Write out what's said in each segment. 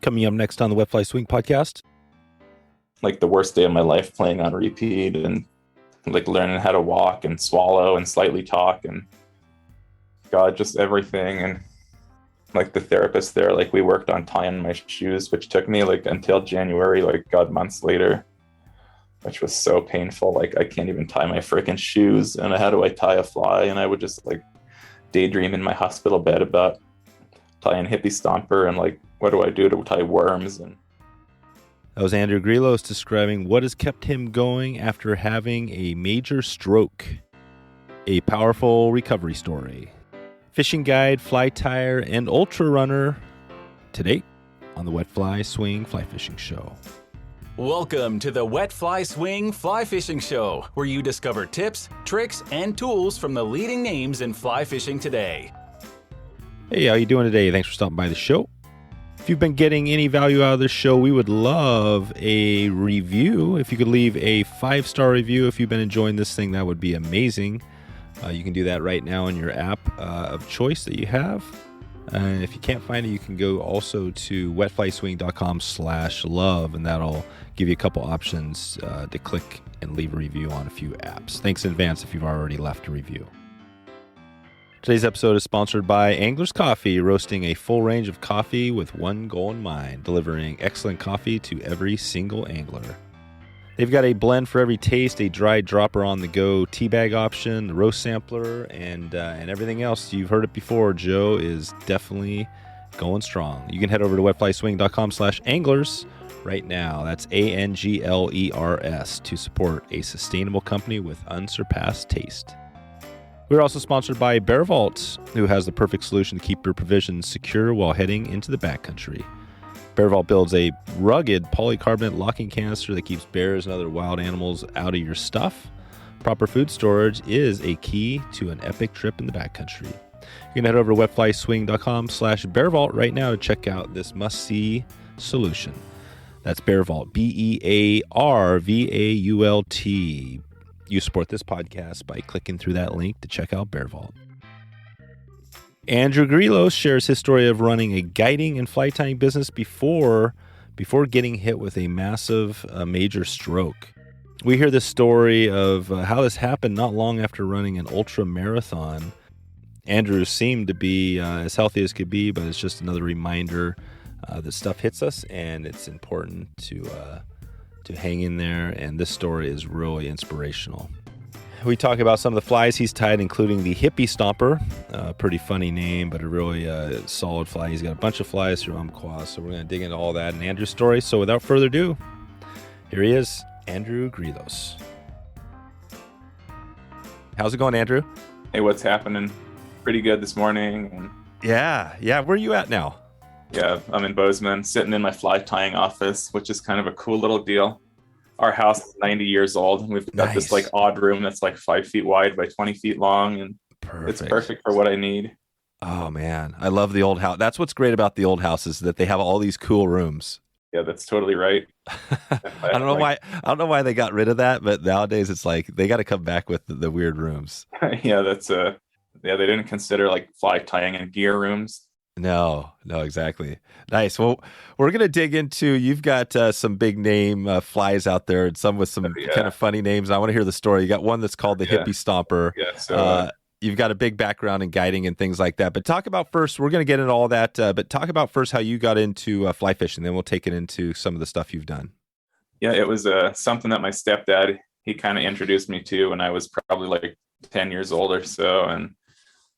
Coming up next on the Wet Fly Swing podcast. Like the worst day of my life playing on repeat and like learning how to walk and swallow and slightly talk and God, just everything. And like the therapist there, like we worked on tying my shoes, which took me like until January, like God, months later, which was so painful. Like I can't even tie my freaking shoes. And how do I tie a fly? And I would just like daydream in my hospital bed about tying Hippie Stomper and like, what do I do to tie worms? And that was Andrew Grillos describing what has kept him going after having a major stroke. A powerful recovery story. Fishing guide, fly tyer, and ultra runner today on the Wet Fly Swing Fly Fishing Show. Welcome to the Wet Fly Swing Fly Fishing Show, where you discover tips, tricks, and tools from the leading names in fly fishing today. Hey, how you doing today? Thanks for stopping by the show. If you've been getting any value out of this show, we would love a review. If you could leave a 5-star review if you've been enjoying this thing, that would be amazing. You can do that right now in your app of choice that you have. And if you can't find it, you can go also to wetflyswing.com/love, and that'll give you a couple options to click and leave a review on a few apps. Thanks in advance if you've already left a review. Today's episode is sponsored by Angler's Coffee, roasting a full range of coffee with one goal in mind, delivering excellent coffee to every single angler. They've got a blend for every taste, a dry dropper on the go tea bag option, the roast sampler, and everything else. You've heard it before. Joe is definitely going strong. You can head over to wetflyswing.com/anglers right now. That's ANGLERS to support a sustainable company with unsurpassed taste. We're also sponsored by Bearvault, who has the perfect solution to keep your provisions secure while heading into the backcountry. Bearvault builds a rugged polycarbonate locking canister that keeps bears and other wild animals out of your stuff. Proper food storage is a key to an epic trip in the backcountry. You can head over to wetflyswing.com/Bearvault right now to check out this must-see solution. That's Bearvault, BEARVAULT. You support this podcast by clicking through that link to check out Bearvault. Andrew Grillos shares his story of running a guiding and fly tying business before getting hit with a massive major stroke. We hear the story of how this happened not long after running an ultramarathon. Andrew seemed to be as healthy as could be, but it's just another reminder that stuff hits us, and it's important to hang in there, and this story is really inspirational. We talk about some of the flies he's tied, including the Hippie Stomper, pretty funny name, but a really solid fly. He's got a bunch of flies through Umpqua, so we're going to dig into all that in Andrew's story. So without further ado, here he is, Andrew Grillos. How's it going, Andrew? hey, what's happening? Pretty good this morning. And Yeah. Where are you at now? yeah, I'm in Bozeman, sitting in my fly tying office, which is kind of a cool little deal. Our house is 90 years old, and we've got this like odd room that's like 5 feet wide by 20 feet long, and it's perfect for what I need. Oh man, I love the old house. That's what's great about the old house, is that they have all these cool rooms. Yeah, that's totally right. I don't know why they got rid of that, but nowadays it's like they got to come back with the weird rooms. Yeah, they didn't consider like fly tying and gear rooms. No, exactly. Nice. Well, we're going to dig into, you've got some big name flies out there, and some with some kind of funny names. I want to hear the story. You got one that's called the Hippie Stomper. Yeah, so you've got a big background in guiding and things like that. But talk about first, we're going to get into all that, but talk about first how you got into fly fishing. Then we'll take it into some of the stuff you've done. Yeah, it was something that my stepdad, he kind of introduced me to when I was probably like 10 years old or so. And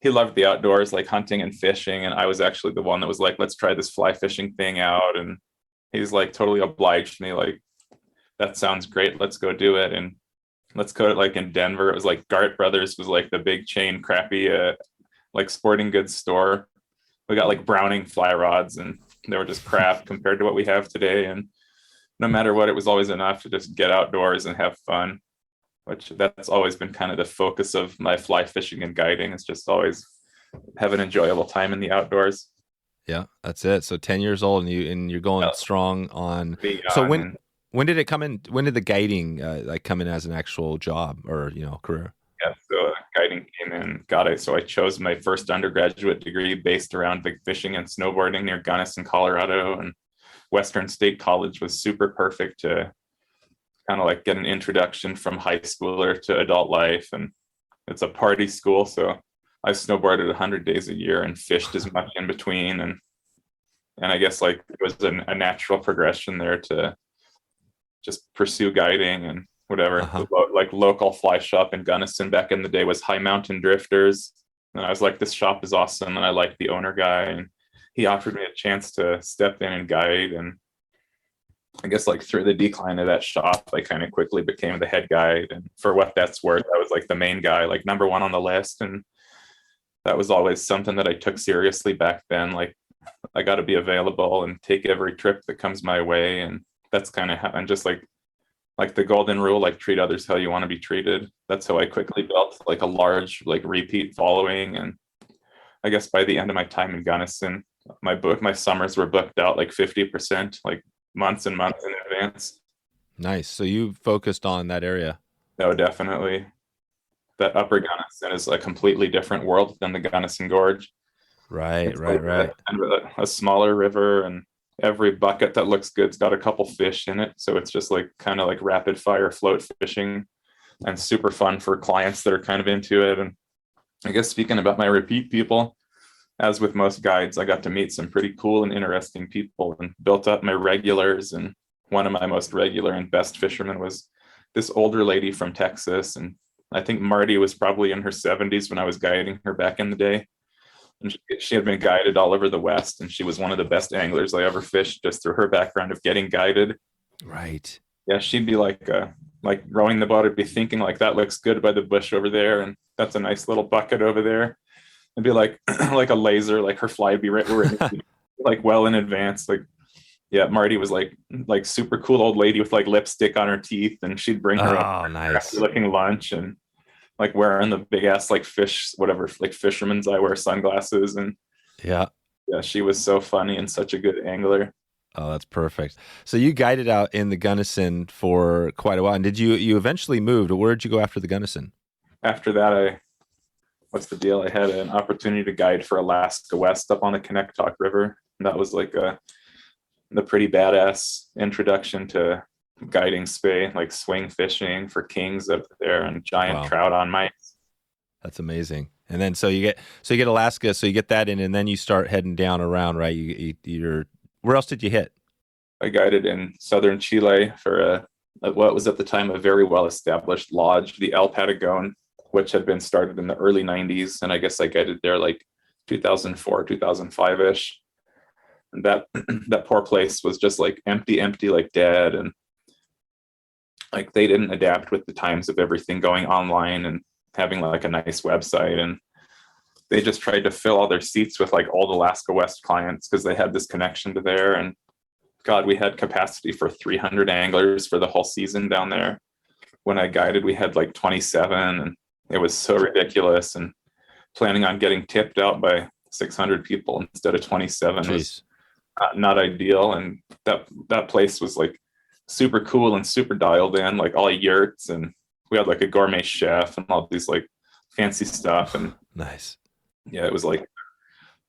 he loved the outdoors, like hunting and fishing. And I was actually the one that was like, let's try this fly fishing thing out. And he's like totally obliged me, like, that sounds great. Let's go do it. And let's go to like in Denver. It was like Gart Brothers was like the big chain, crappy, like sporting goods store. We got like Browning fly rods, and they were just crap compared to what we have today. And no matter what, it was always enough to just get outdoors and have fun, which that's always been kind of the focus of my fly fishing and guiding. It's just always have an enjoyable time in the outdoors. Yeah, that's it. So 10 years old, and you're going strong on. So when did it come in? When did the guiding like come in as an actual job or career? Yeah, so guiding came in. Got it. So I chose my first undergraduate degree based around big fishing and snowboarding near Gunnison, Colorado, and Western State College was super perfect to kind of like get an introduction from high schooler to adult life. And it's a party school. So I snowboarded 100 days a year and fished as much in between. And I guess like it was a natural progression there to just pursue guiding and whatever. Like local fly shop in Gunnison back in the day was High Mountain Drifters. And I was like, this shop is awesome. And I like the owner guy. And he offered me a chance to step in and guide. And I guess like through the decline of that shop, I kind of quickly became the head guide. And for what that's worth, I was like the main guy, like number one on the list. And that was always something that I took seriously back then. Like I got to be available and take every trip that comes my way. And that's kind of how, and just like the golden rule, like treat others how you want to be treated. That's how I quickly built like a large, like repeat following. And I guess by the end of my time in Gunnison, my summers were booked out like 50%, like months and months in advance. Nice. So you focused on that area. No, definitely. That upper Gunnison is a completely different world than the Gunnison Gorge. Right. A smaller river, and every bucket that looks good's got a couple fish in it. So it's just like kind of like rapid fire float fishing and super fun for clients that are kind of into it. And I guess speaking about my repeat people, as with most guides, I got to meet some pretty cool and interesting people and built up my regulars. And one of my most regular and best fishermen was this older lady from Texas. And I think Marty was probably in her 70s when I was guiding her back in the day. And she had been guided all over the West, and she was one of the best anglers I ever fished just through her background of getting guided. Right. Yeah, she'd be like rowing the boat, I'd be thinking like, that looks good by the bush over there, and that's a nice little bucket over there. It'd be like like a laser, like her fly would be right like well in advance. Like, yeah, Marty was like super cool old lady with like lipstick on her teeth, and she'd bring her up nice looking lunch and like wearing the big ass like fish, whatever, like fisherman's eyewear sunglasses. And yeah, she was so funny and such a good angler. Oh, that's perfect. So you guided out in the Gunnison for quite a while. And did you eventually moved? Where did you go after the Gunnison? After that, what's the deal? I had an opportunity to guide for Alaska West up on the Connecticut River. And that was like the pretty badass introduction to guiding spay, like swing fishing for kings up there and giant trout on mites. That's amazing. And then so you get Alaska, so you get that in, and then you start heading down around, right? You're where else did you hit? I guided in Southern Chile for what was at the time a very well established lodge, the El Patagon, which had been started in the early 90s. And I guess I guided there like 2004, 2005-ish. And that poor place was just like empty, like dead. And like they didn't adapt with the times of everything going online and having like a nice website. And they just tried to fill all their seats with like old Alaska West clients because they had this connection to there. And God, we had capacity for 300 anglers for the whole season down there. When I guided, we had like 27, and it was so ridiculous. And planning on getting tipped out by 600 people instead of 27 was not ideal. And that place was like super cool and super dialed in, like all yurts, and we had like a gourmet chef and all these like fancy stuff. And nice. Yeah, it was like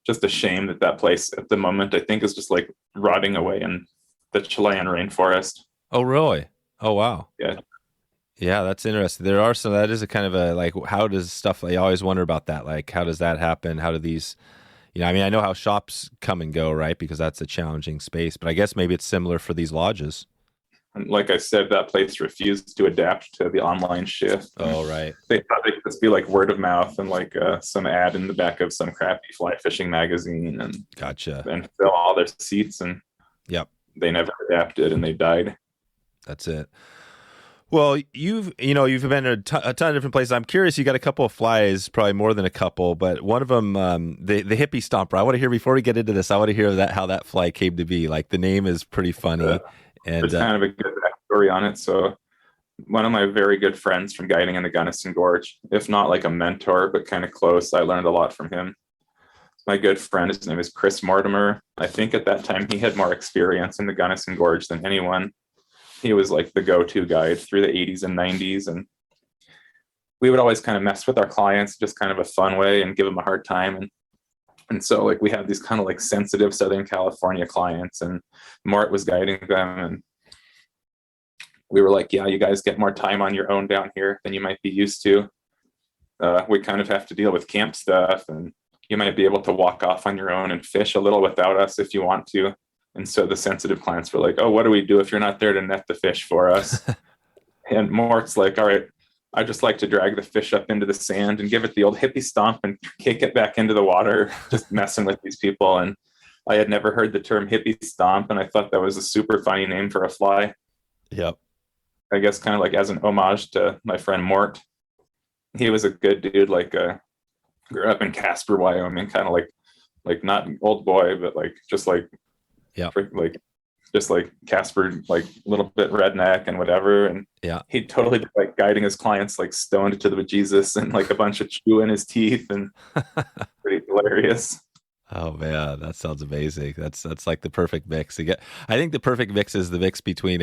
just a shame that place at the moment I think is just like rotting away in the Chilean rainforest. Oh really? Oh wow. Yeah, that's interesting. There are some, that is a kind of a like, how does stuff, I always wonder about that, like how does that happen? How do these, I mean, I know how shops come and go, right? Because that's a challenging space, but I guess maybe it's similar for these lodges. And like I said, that place refused to adapt to the online shift. Oh, right. They thought they could just be like word of mouth and like some ad in the back of some crappy fly fishing magazine and gotcha, and fill all their seats. And they never adapted and they died. That's it. Well, you've been a ton of different places. I'm curious, you got a couple of flies, probably more than a couple, but one of them, the Hippie Stomper. I want to hear, before we get into this, I want to hear how that fly came to be. Like the name is pretty funny. And there's kind of a good backstory on it. So one of my very good friends from guiding in the Gunnison Gorge, if not like a mentor, but kind of close, I learned a lot from him. My good friend, his name is Chris Mortimer. I think at that time he had more experience in the Gunnison Gorge than anyone. He was like the go-to guide through the 80s and 90s. And we would always kind of mess with our clients, just kind of a fun way, and give them a hard time. And And so like we had these kind of like sensitive Southern California clients, and Mort was guiding them, and we were like, yeah, you guys get more time on your own down here than you might be used to. We kind of have to deal with camp stuff, and you might be able to walk off on your own and fish a little without us if you want to. And so the sensitive clients were like, oh, what do we do if you're not there to net the fish for us? And Mort's like, all right, I just like to drag the fish up into the sand and give it the old hippie stomp and kick it back into the water, just messing with these people. And I had never heard the term hippie stomp, and I thought that was a super funny name for a fly. Yep. I guess kind of like as an homage to my friend Mort. He was a good dude, like grew up in Casper, Wyoming, kind of like not old boy, but like just like, yeah, like just like Casper, like a little bit redneck and whatever. And yeah, he totally did, like guiding his clients like stoned to the bejesus and like a bunch of chew in his teeth, and pretty hilarious. Oh man, that sounds amazing. That's like the perfect mix. I think the perfect mix is the mix between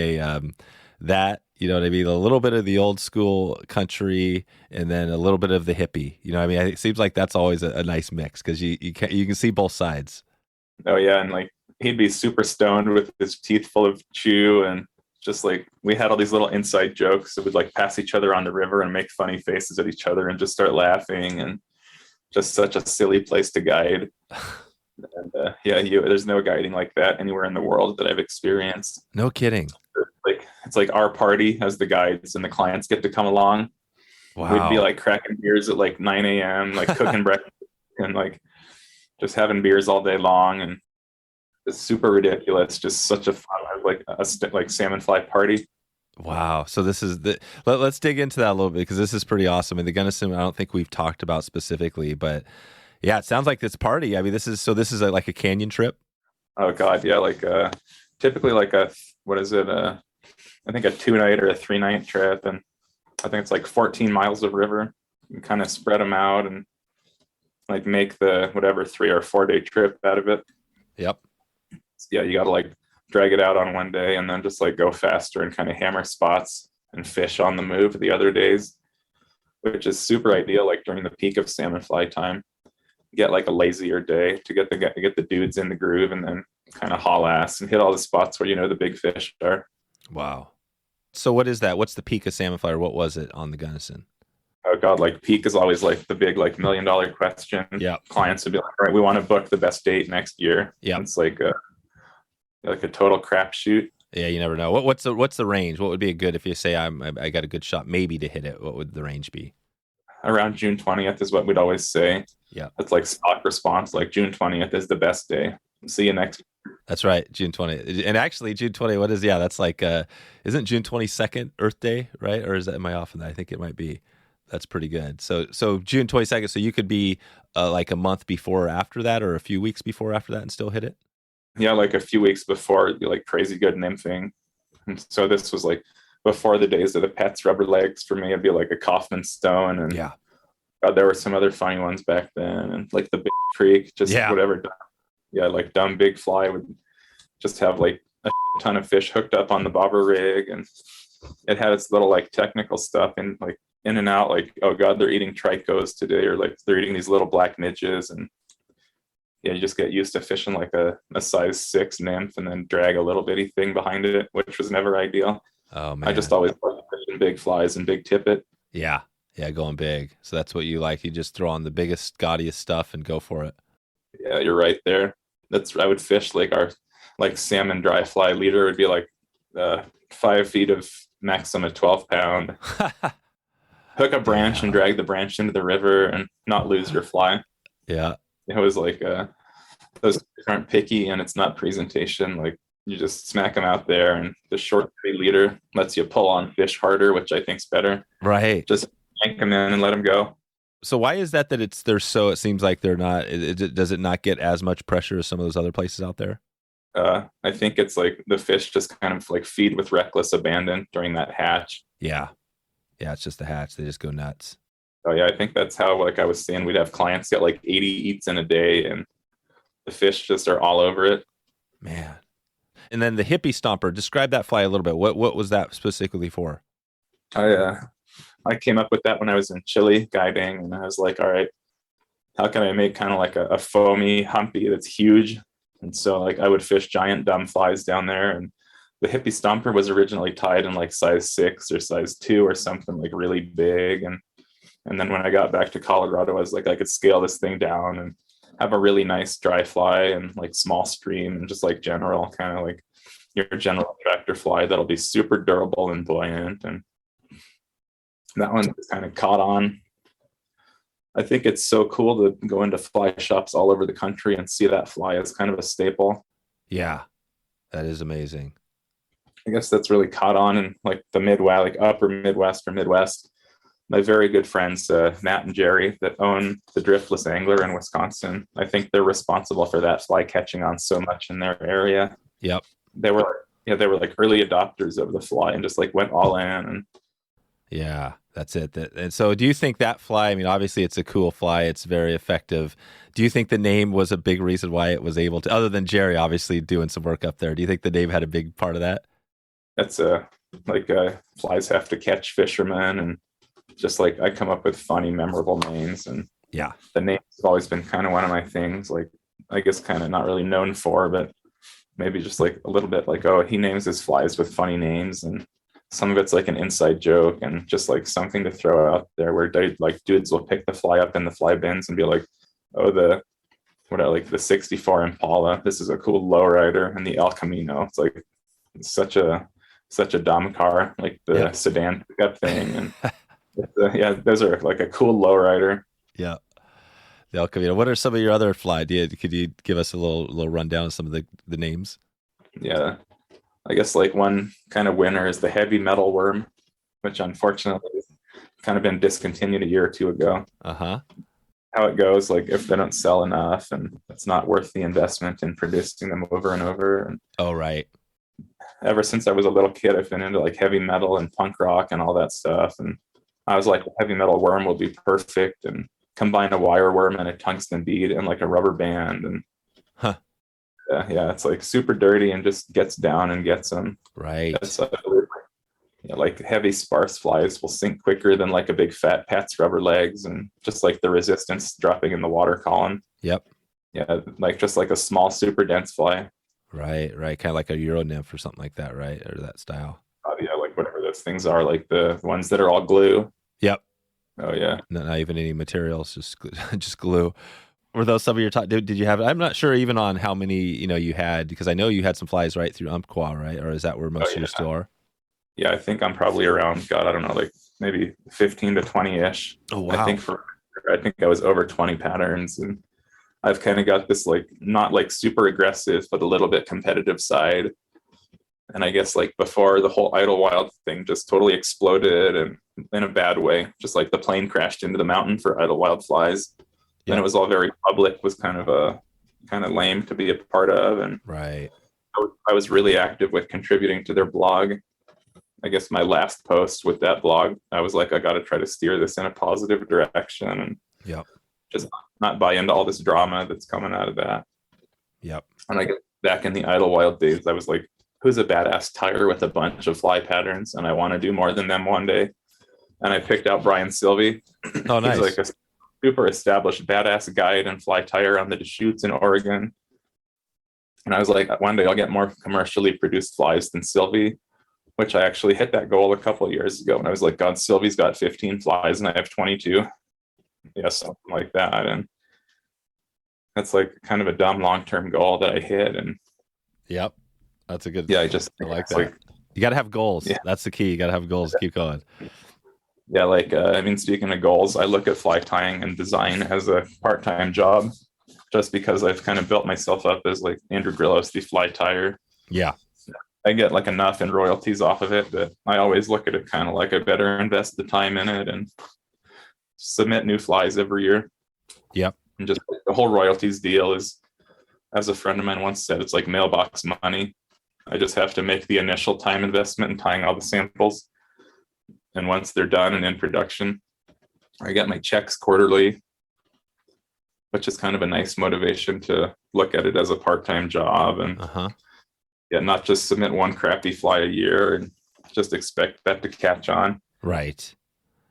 that, you know what I mean, a little bit of the old school country and then a little bit of the hippie. You know what I mean? It seems like that's always a nice mix because you can see both sides. Oh yeah, and like he'd be super stoned with his teeth full of chew, and just like we had all these little inside jokes that would like pass each other on the river and make funny faces at each other and just start laughing, and just such a silly place to guide. And there's no guiding like that anywhere in the world that I've experienced. No kidding. Like it's like our party as the guides, and the clients get to come along. Wow. We'd be like cracking beers at like 9 a.m., like cooking breakfast and like just having beers all day long, and it's super ridiculous. Just such a fun, like like salmon fly party. Wow. So this is let's dig into that a little bit, because this is pretty awesome. And the Gunnison, I don't think we've talked about specifically, but yeah, it sounds like this party. I mean, this is like a canyon trip. Oh God. Yeah. Like, typically like what is it? I think a 2-night or a 3-night trip. And I think it's like 14 miles of river. You kind of spread them out and like make the whatever 3 or 4 day trip out of it. Yep. Yeah. You got to like drag it out on one day and then just like go faster and kind of hammer spots and fish on the move the other days, which is super ideal. Like during the peak of salmon fly time, get like a lazier day to get the dudes in the groove, and then kind of haul ass and hit all the spots where, you know, the big fish are. Wow. So what is that? What's the peak of salmon fly, or what was it on the Gunnison? Oh God, like peak is always like the big, like $1 million question. Yeah. Clients would be like, all right, we want to book the best date next year. Yeah. It's like a total crapshoot. Yeah. You never know. What's the range? What would be a good, if you say I got a good shot maybe to hit it, what would the range be? Around June 20th is what we'd always say. Yeah. It's like stock response. Like June 20th is the best day. See you next year. That's right. June 20th. And actually June 20, what is, yeah, that's like, isn't June 22nd Earth Day, right? Or am I off on that? I think it might be. That's pretty good. So June 22nd. So you could be like a month before or after that, or a few weeks before or after that, and still hit it? Yeah, like a few weeks before, it'd be like crazy good nymphing. And so this was like before the days of the Pets rubber legs for me. It'd be like a Kaufman Stone, and yeah, God, there were some other funny ones back then, and like the Big Creek, just whatever. Yeah, like dumb big fly would just have like a ton of fish hooked up on the bobber rig, and it had its little like technical stuff and like in and out, like, oh God, they're eating trichos today, or like they're eating these little black midges. And yeah, you just get used to fishing like a size 6 nymph and then drag a little bitty thing behind it, which was never ideal. Oh man, I just always liked fishing big flies and big tippet. Yeah, going big. So that's what you like. You just throw on the biggest, gaudiest stuff and go for it. Yeah, you're right there. I would fish like our like salmon dry fly leader would be like 5 feet of maximum 12 pound. Hook a branch and drag the branch into the river and not lose your fly. Yeah. It was like those aren't picky, and it's not presentation. Like you just smack them out there, and the short leader lets you pull on fish harder, which I think's better. Right. Just yank them in and let them go. So why is that it seems like they're not, does it not get as much pressure as some of those other places out there? I think it's like the fish just kind of like feed with reckless abandon during that hatch. Yeah. Yeah. It's just the hatch. They just go nuts. Oh yeah. I think that's how, like I was saying, we'd have clients get like 80 eats in a day, and the fish just are all over it. Man. And then the Hippie Stomper, describe that fly a little bit. What was that specifically for? I came up with that when I was in Chile guiding, and I was like, all right, how can I make kind of like a foamy humpy that's huge? And so like I would fish giant dumb flies down there. And the Hippie Stomper was originally tied in like size 6 or size 2 or something like really big. And then when I got back to Colorado, I was like, I could scale this thing down and have a really nice dry fly and like small stream and just like general kind of like your general tractor fly that'll be super durable and buoyant. And that one kind of caught on. I think it's so cool to go into fly shops all over the country and see that fly as kind of a staple. Yeah, that is amazing. I guess that's really caught on in like the Midwest, like upper Midwest or Midwest. My very good friends, Matt and Jerry, that own the Driftless Angler in Wisconsin, I think they're responsible for that fly catching on so much in their area. Yep. They were like early adopters of the fly and just like went all in. And yeah, that's it. And so do you think that fly, I mean, obviously it's a cool fly. It's very effective. Do you think the name was a big reason why it was able to, other than Jerry obviously doing some work up there, do you think the name had a big part of that? That's flies have to catch fishermen, and just like I come up with funny, memorable names. And yeah, the names have always been kind of one of my things, like I guess kind of not really known for, but maybe just like a little bit like, oh, he names his flies with funny names. And some of it's like an inside joke and just like something to throw out there where dudes will pick the fly up in the fly bins and be like, oh, the 64 Impala, this is a cool lowrider, and the El Camino. It's like such a dumb car, like the sedan pickup thing. And those are like a cool lowrider. Yeah. The El Camino. What are some of your other fly? Could you give us a little rundown of some of the names? Yeah. I guess like one kind of winner is the heavy metal worm, which unfortunately has kind of been discontinued a year or two ago. Uh-huh. How it goes, like if they don't sell enough and it's not worth the investment in producing them over and over. And oh, right. Ever since I was a little kid, I've been into like heavy metal and punk rock and all that stuff. And I was like, heavy metal worm will be perfect, and combine a wire worm and a tungsten bead and like a rubber band. And it's like super dirty and just gets down and gets them. Right. Like heavy sparse flies will sink quicker than like a big fat Pat's rubber legs, and just like the resistance dropping in the water column. Yep. Yeah, like just like a small super dense fly. Right. Kind of like a Euro nymph or something like that, right? Or that style. Like whatever those things are, like the ones that are all glue. Yep. Oh yeah. Not even any materials, just glue. Were those some of your top? Did you have? I'm not sure even on how many you had, because I know you had some flies right through Umpqua, right? Or is that where most of your still are? Yeah, I think I'm probably around, God, I don't know, like maybe 15 to 20-ish. Oh, wow. I think I was over 20 patterns, and I've kind of got this like not like super aggressive, but a little bit competitive side. And I guess like before the whole Idlewild thing just totally exploded, and in a bad way, just like the plane crashed into the mountain for Idlewild flies. Yep. And it was all very public, was kind of lame to be a part of. And right. I was really active with contributing to their blog. I guess my last post with that blog, I was like, I got to try to steer this in a positive direction, and just not buy into all this drama that's coming out of that. Yep. And I get back in the Idlewild days, I was like, who's a badass tire with a bunch of fly patterns, and I want to do more than them one day. And I picked out Brian Silvey. Oh, nice. He's like a super established badass guide and fly tire on the Deschutes in Oregon. And I was like, one day I'll get more commercially produced flies than Silvey, which I actually hit that goal a couple of years ago. And I was like, God, Silvey's got 15 flies and I have 22. Yeah, something like that. And that's like kind of a dumb long-term goal that I hit. And yep. That's a good. Yeah, I like that. Like, you got to have goals. Yeah. That's the key. You got to have goals. Keep going. Yeah, like speaking of goals, I look at fly tying and design as a part-time job, just because I've kind of built myself up as like Andrew Grillos, the fly tyer. Yeah, I get like enough in royalties off of it, but I always look at it kind of like I better invest the time in it and submit new flies every year. Yep. And just the whole royalties deal is, as a friend of mine once said, it's like mailbox money. I just have to make the initial time investment in tying all the samples. And once they're done and in production, I get my checks quarterly, which is kind of a nice motivation to look at it as a part-time job and not just submit one crappy fly a year and just expect that to catch on. Right.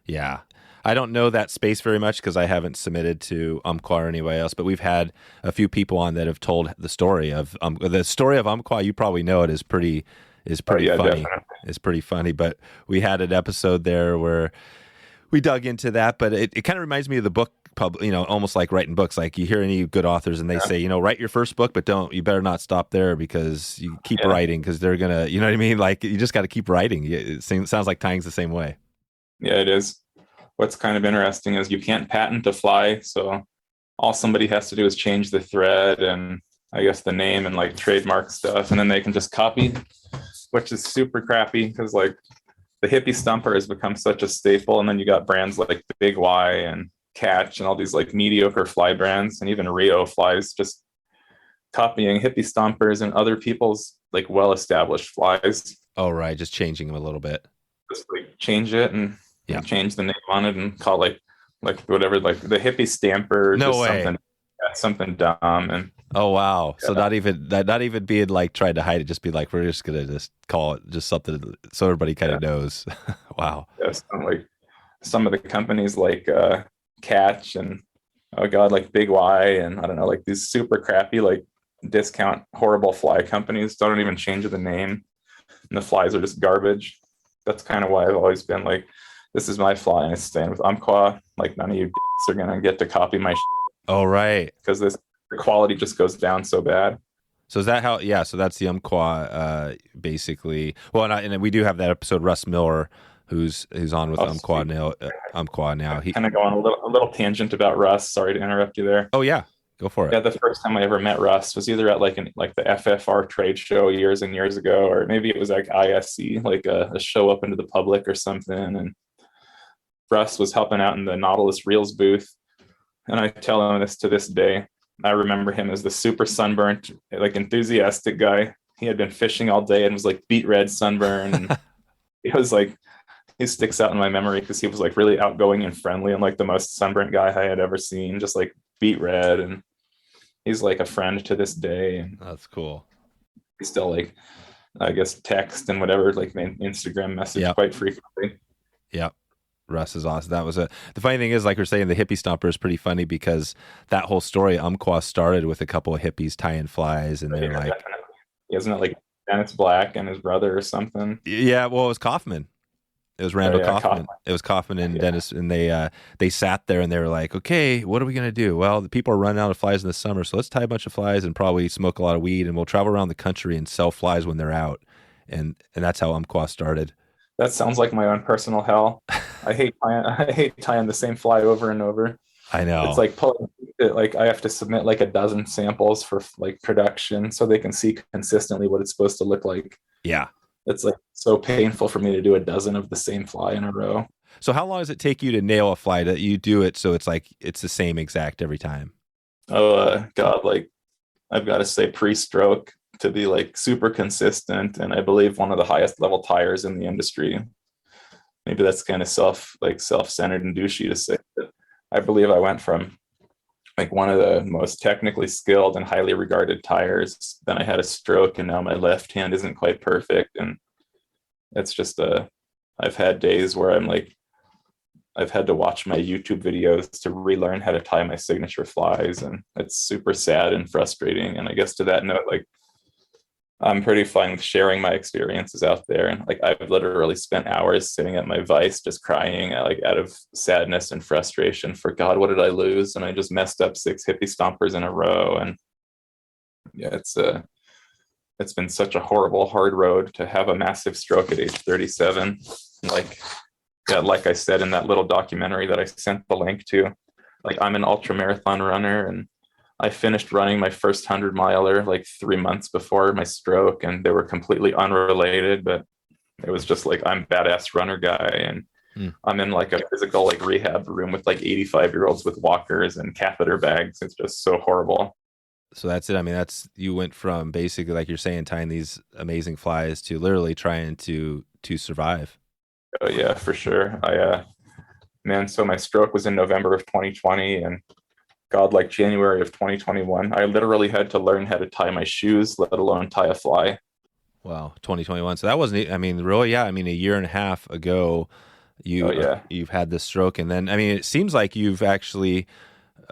Yeah. I don't know that space very much because I haven't submitted to Umpqua or anybody else, but we've had a few people on that have told the story of Umpqua. You probably know it is pretty funny. Definitely. It's pretty funny, but we had an episode there where we dug into that, but it kind of reminds me of the book almost like writing books. Like you hear any good authors and they say, write your first book, but you better not stop there because you keep writing because they're going to, you know what I mean? Like you just got to keep writing. It sounds like tying's the same way. Yeah, it is. What's kind of interesting is you can't patent a fly. So all somebody has to do is change the thread and I guess the name and like trademark stuff. And then they can just copy, which is super crappy because like the Hippie Stomper has become such a staple. And then you got brands like Big Y and Catch and all these like mediocre fly brands and even Rio flies just copying Hippie Stompers and other people's like well-established flies. Oh, right. Just changing them a little bit. Just like change it and change the name on it and call it like whatever, like the Hippie Stamper. No way. Something dumb. And oh, wow. So not even being like trying to hide it, just be like, we're just going to just call it just something so everybody kind of knows. Wow. Yeah, like some of the companies like Catch and like Big Y and I don't know, like these super crappy like discount horrible fly companies don't even change the name and the flies are just garbage. That's kind of why I've always been like, this is my fly and I stand with Umpqua. Like none of you are gonna get to copy my shit. Oh, right. Because the quality just goes down so bad. So is that how? Yeah. So that's the Umpqua basically. Well, and we do have that episode. Russ Miller, who's on with Umpqua now. He kind of go on a little tangent about Russ. Sorry to interrupt you there. Oh yeah, go for it. Yeah, the first time I ever met Russ was either at like the FFR trade show years and years ago, or maybe it was like ISC, like a show open to the public or something. And Russ was helping out in the Nautilus Reels booth, and I tell him this to this day. I remember him as the super sunburnt, like enthusiastic guy. He had been fishing all day and was like beet red sunburn. And it was like, he sticks out in my memory because he was like really outgoing and friendly and like the most sunburnt guy I had ever seen, just like beet red. And he's like a friend to this day. And that's cool. We still like, I guess, text and whatever, like Instagram message quite frequently. Yeah. Russ is awesome. That was the funny thing is, like we're saying, the Hippie Stomper is pretty funny because that whole story, Umpqua started with a couple of hippies tying flies, and they're like, definitely. Isn't it like Dennis Black and his brother or something? Yeah, well, it was Kaufman. It was Randall Kaufman. It was Kaufman and Dennis, and they sat there and they were like, okay, what are we gonna do? Well, the people are running out of flies in the summer, so let's tie a bunch of flies and probably smoke a lot of weed, and we'll travel around the country and sell flies when they're out, and that's how Umpqua started. That sounds like my own personal hell. I hate tying the same fly over and over. I know. It's like like I have to submit like a dozen samples for like production so they can see consistently what it's supposed to look like. Yeah. It's like so painful for me to do a dozen of the same fly in a row. So how long does it take you to nail a fly that you do it so it's like it's the same exact every time? Oh God, like I've got to say pre-stroke to be like super consistent, and I believe one of the highest level tires in the industry. Maybe that's kind of self-centered and douchey to say, but I believe I went from like one of the most technically skilled and highly regarded tires. Then I had a stroke, and now my left hand isn't quite perfect, and it's just I've had days where I'm like, I've had to watch my YouTube videos to relearn how to tie my signature flies, and it's super sad and frustrating. And I guess to that note, like, I'm pretty fine with sharing my experiences out there. And like, I've literally spent hours sitting at my vise, just crying like out of sadness and frustration for God, what did I lose? And I just messed up 6 Hippie Stompers in a row. And yeah, it's been such a horrible, hard road to have a massive stroke at age 37. Like I said in that little documentary that I sent the link to, like I'm an ultramarathon runner, and I finished running my first 100-miler like 3 months before my stroke, and they were completely unrelated, but it was just like, I'm badass runner guy, and I'm in like a physical like rehab room with like 85-year-olds with walkers and catheter bags. It's just so horrible. So that's it. I mean, you went from basically, like you're saying, tying these amazing flies to literally trying to survive. Oh yeah, for sure. So my stroke was in November of 2020, and God, like January of 2021, I literally had to learn how to tie my shoes, let alone tie a fly. Wow, 2021. So that wasn't, I mean, really, yeah. I mean, a year and a half ago, You've had this stroke, and then I mean, it seems like you've actually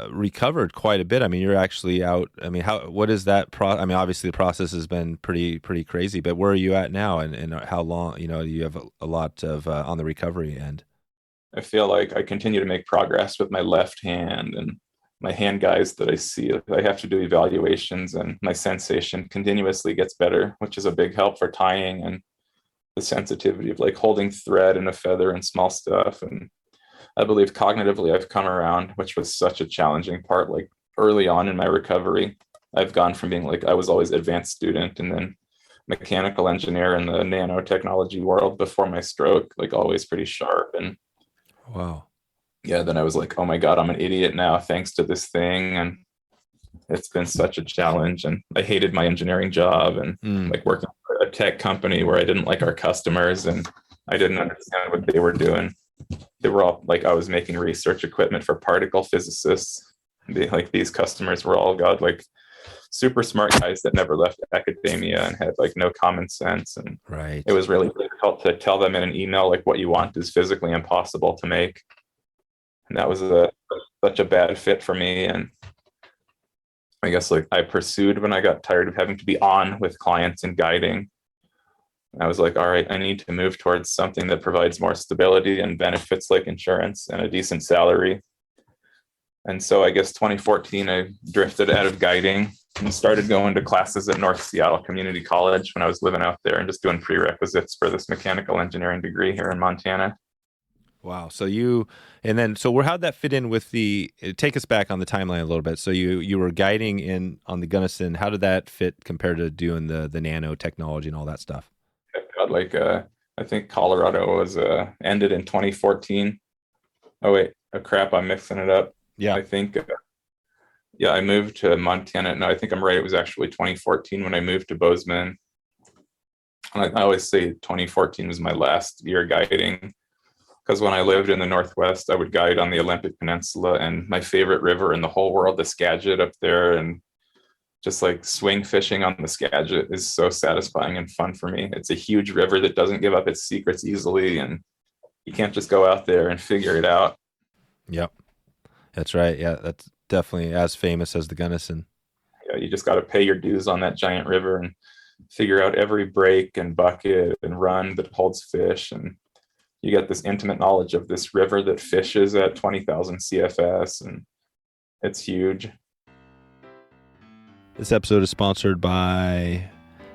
recovered quite a bit. I mean, you're actually out. I mean, what is that I mean, obviously the process has been pretty crazy, but where are you at now, and how long? You have a lot of on the recovery end. I feel like I continue to make progress with my left hand, and my hand guys that I see, I have to do evaluations, and my sensation continuously gets better, which is a big help for tying and the sensitivity of like holding thread and a feather and small stuff. And I believe cognitively I've come around, which was such a challenging part. Like early on in my recovery, I've gone from being like, I was always advanced student and then mechanical engineer in the nanotechnology world before my stroke, like always pretty sharp. And wow. Yeah, then I was like, oh my God, I'm an idiot now, thanks to this thing. And it's been such a challenge. And I hated my engineering job and like working for a tech company where I didn't like our customers and I didn't understand what they were doing. They were all like, I was making research equipment for particle physicists. These customers were all like super smart guys that never left academia and had like no common sense. And right. It was really difficult to tell them in an email, like what you want is physically impossible to make. And that was such a bad fit for me. And I guess like I pursued when I got tired of having to be on with clients and guiding. I was like, all right, I need to move towards something that provides more stability and benefits like insurance and a decent salary. And so I guess 2014, I drifted out of guiding and started going to classes at North Seattle Community College when I was living out there and just doing prerequisites for this mechanical engineering degree here in Montana. Wow. So how'd that fit in with take us back on the timeline a little bit. So you were guiding on the Gunnison. How did that fit compared to doing the nanotechnology and all that stuff? I think Colorado was ended in 2014. Oh wait, crap, I'm mixing it up. Yeah. I think I moved to Montana. No, I think I'm right. It was actually 2014 when I moved to Bozeman. I always say 2014 was my last year guiding. Because when I lived in the Northwest, I would guide on the Olympic Peninsula, and my favorite river in the whole world, the Skagit up there, and just like swing fishing on the Skagit is so satisfying and fun for me. It's a huge river that doesn't give up its secrets easily, and you can't just go out there and figure it out. Yep, that's right. Yeah, that's definitely as famous as the Gunnison. Yeah, you just got to pay your dues on that giant river and figure out every break and bucket and run that holds fish, and you get this intimate knowledge of this river that fishes at 20,000 CFS, and it's huge. This episode is sponsored by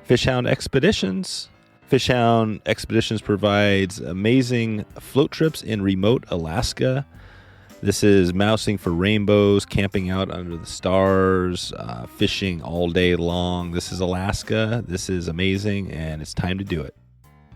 FishHound Expeditions. FishHound Expeditions provides amazing float trips in remote Alaska. This is mousing for rainbows, camping out under the stars, fishing all day long. This is Alaska. This is amazing, and it's time to do it.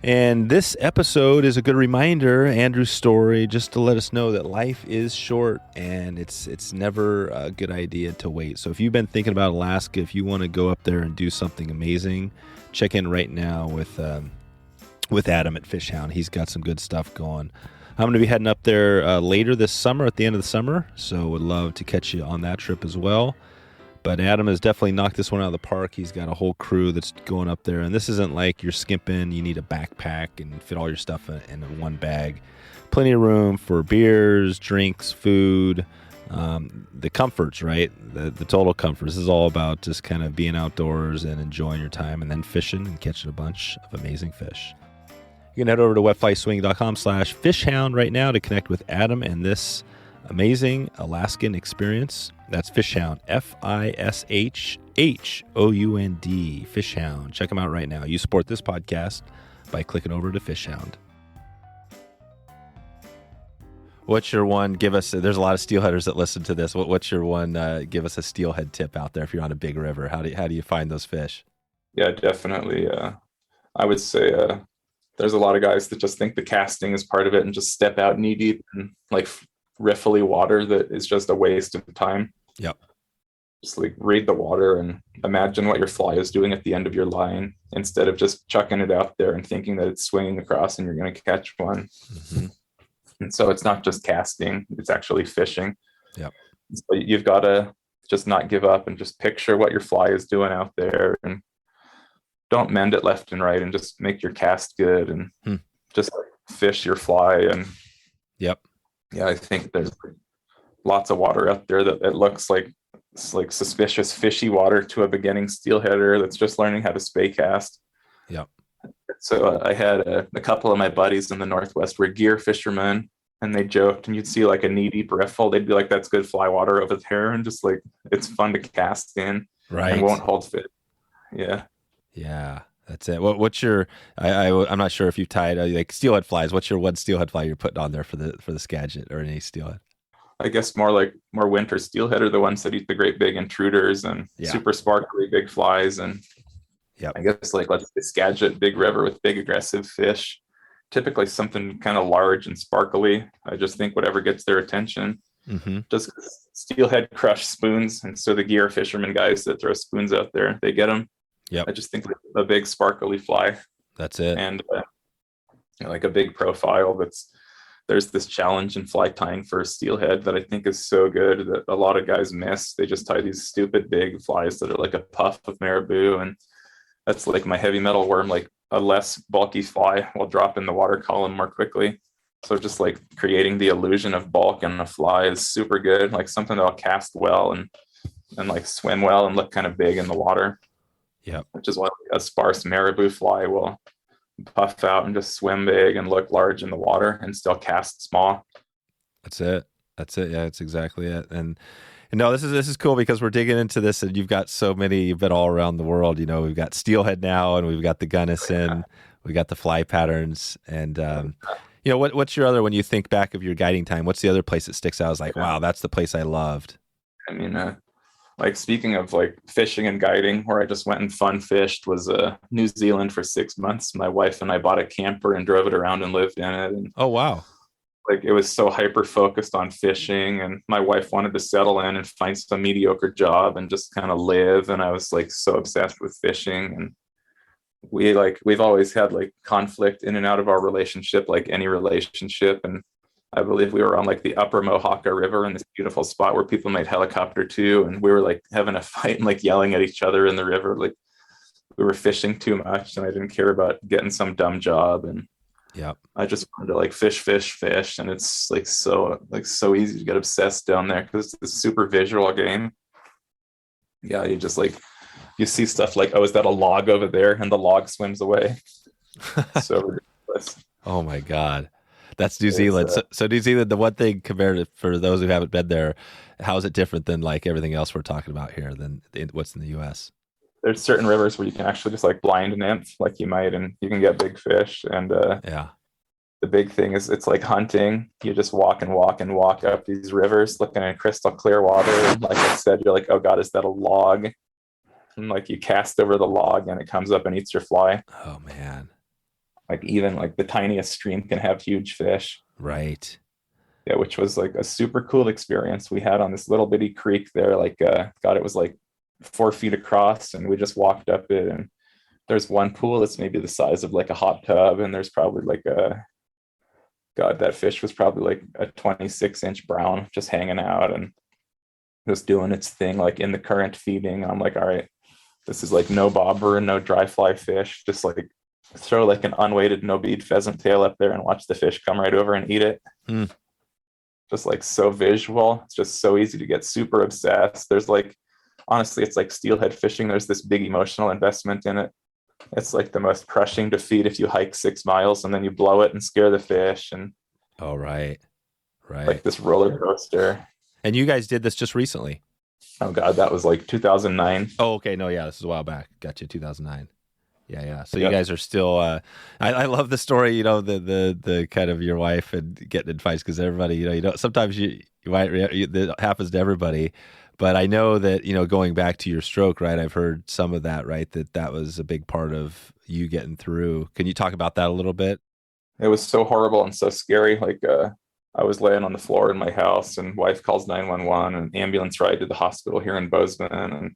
And this episode is a good reminder, Andrew's story, just to let us know that life is short and it's never a good idea to wait. So if you've been thinking about Alaska, if you want to go up there and do something amazing, check in right now with Adam at FishHound. He's got some good stuff going. I'm going to be heading up there later this summer, at the end of the summer, so would love to catch you on that trip as well. But Adam has definitely knocked this one out of the park. He's got a whole crew that's going up there. And this isn't like you're skimping. You need a backpack and fit all your stuff in one bag. Plenty of room for beers, drinks, food, the comforts, right? The total comfort. This is all about just kind of being outdoors and enjoying your time and then fishing and catching a bunch of amazing fish. You can head over to wetflyswing.com/fishhound right now to connect with Adam and this amazing Alaskan experience. That's FishHound, FishHound, FishHound. Check them out right now. You support this podcast by clicking over to FishHound. What's your one? There's a lot of steelheaders that listen to this. What's your one? Give us a steelhead tip out there if you're on a big river. How do you find those fish? Yeah, definitely. I would say there's a lot of guys that just think the casting is part of it and just step out knee deep in like riffly water that is just a waste of time. Yep. Just like read the water and imagine what your fly is doing at the end of your line instead of just chucking it out there and thinking that it's swinging across and you're going to catch one. Mm-hmm. And so it's not just casting, it's actually fishing. Yep. So you've got to just not give up and just picture what your fly is doing out there and don't mend it left and right and just make your cast good and just fish your fly and Yep. Yeah, I think there's lots of water out there that it looks like it's like suspicious fishy water to a beginning steelheader that's just learning how to spay cast. Yep. So I had a couple of my buddies in the Northwest were gear fishermen, and they joked, and you'd see like a knee-deep riffle. They'd be like, "That's good fly water over there," and just like it's fun to cast in, Right. and won't hold fish. Yeah. Yeah. That's it. What's your? I'm not sure if you've tied like steelhead flies. What's your one steelhead fly you're putting on there for the Skagit or any steelhead? I guess more winter steelhead are the ones that eat the great big intruders and super sparkly big flies. And I guess like let's say Skagit, big river with big aggressive fish, typically something kind of large and sparkly. I just think whatever gets their attention. Mm-hmm. Just steelhead crush spoons. And so the gear fishermen guys that throw spoons out there, they get them. Yeah. I just think like a big sparkly fly. That's it. And like a big profile there's this challenge in fly tying for steelhead that I think is so good that a lot of guys miss. They just tie these stupid big flies that are like a puff of marabou. And that's like my heavy metal worm, like a less bulky fly will drop in the water column more quickly. So just like creating the illusion of bulk in a fly is super good. Like something that'll cast well and like swim well and look kind of big in the water. Yeah. Which is why a sparse marabou fly will puff out and just swim big and look large in the water and still cast small. That's it. Yeah, that's exactly it. And no, this is cool because we're digging into this, and you've got so many. You've been all around the world. You know, we've got steelhead now, and we've got the Gunnison, we got the fly patterns, and you know, what's your other, when you think back of your guiding time? What's the other place that sticks out? I was like, wow, that's the place I loved. I mean, like speaking of like fishing and guiding, where I just went and fun fished was New Zealand for 6 months. My wife and I bought a camper and drove it around and lived in it. And oh, wow. Like it was so hyper focused on fishing, and my wife wanted to settle in and find some mediocre job and just kind of live. And I was like so obsessed with fishing, and we've always had like conflict in and out of our relationship, like any relationship. And I believe we were on like the upper Mohawka River in this beautiful spot where people might helicopter to, and we were like having a fight and like yelling at each other in the river. Like we were fishing too much, and I didn't care about getting some dumb job. And I just wanted to like fish. And it's like so easy to get obsessed down there because it's a super visual game. Yeah. You just like, you see stuff like, oh, is that a log over there? And the log swims away. So ridiculous. Oh my God. That's New Zealand. So New Zealand, the one thing compared to, for those who haven't been there, how is it different than like everything else we're talking about here than what's in the U.S.? There's certain rivers where you can actually just like blind nymph, like you might, and you can get big fish. And the big thing is it's like hunting. You just walk up these rivers looking at crystal clear water. And like I said, you're like, oh God, is that a log? And like you cast over the log and it comes up and eats your fly. Oh man. Like even like the tiniest stream can have huge fish. Right. Yeah, which was like a super cool experience we had on this little bitty creek there. Like, God, it was like 4 feet across, and we just walked up it. And there's one pool that's maybe the size of like a hot tub, and there's probably like that fish was probably like a 26-inch brown just hanging out and just doing its thing, like in the current feeding. I'm like, all right, this is like no bobber and no dry fly fish. Just like throw like an unweighted no bead pheasant tail up there and watch the fish come right over and eat it. Just like so visual. It's just so easy to get super obsessed. There's like, honestly, it's like steelhead fishing. There's this big emotional investment in it. It's like the most crushing defeat if you hike 6 miles and then you blow it and scare the fish. And right. Like this roller coaster. And you guys did this just recently? Oh God, that was like 2009. Oh, okay. No, yeah, this is a while back. Gotcha, 2009. Yeah. So you guys are still. I love the story. You know, the kind of your wife and getting in fights, because everybody, you know, sometimes you might it happens to everybody. But I know that, you know, going back to your stroke, right? I've heard some of that, right? That was a big part of you getting through. Can you talk about that a little bit? It was so horrible and so scary. Like I was laying on the floor in my house, and wife calls 911, and ambulance ride to the hospital here in Bozeman, and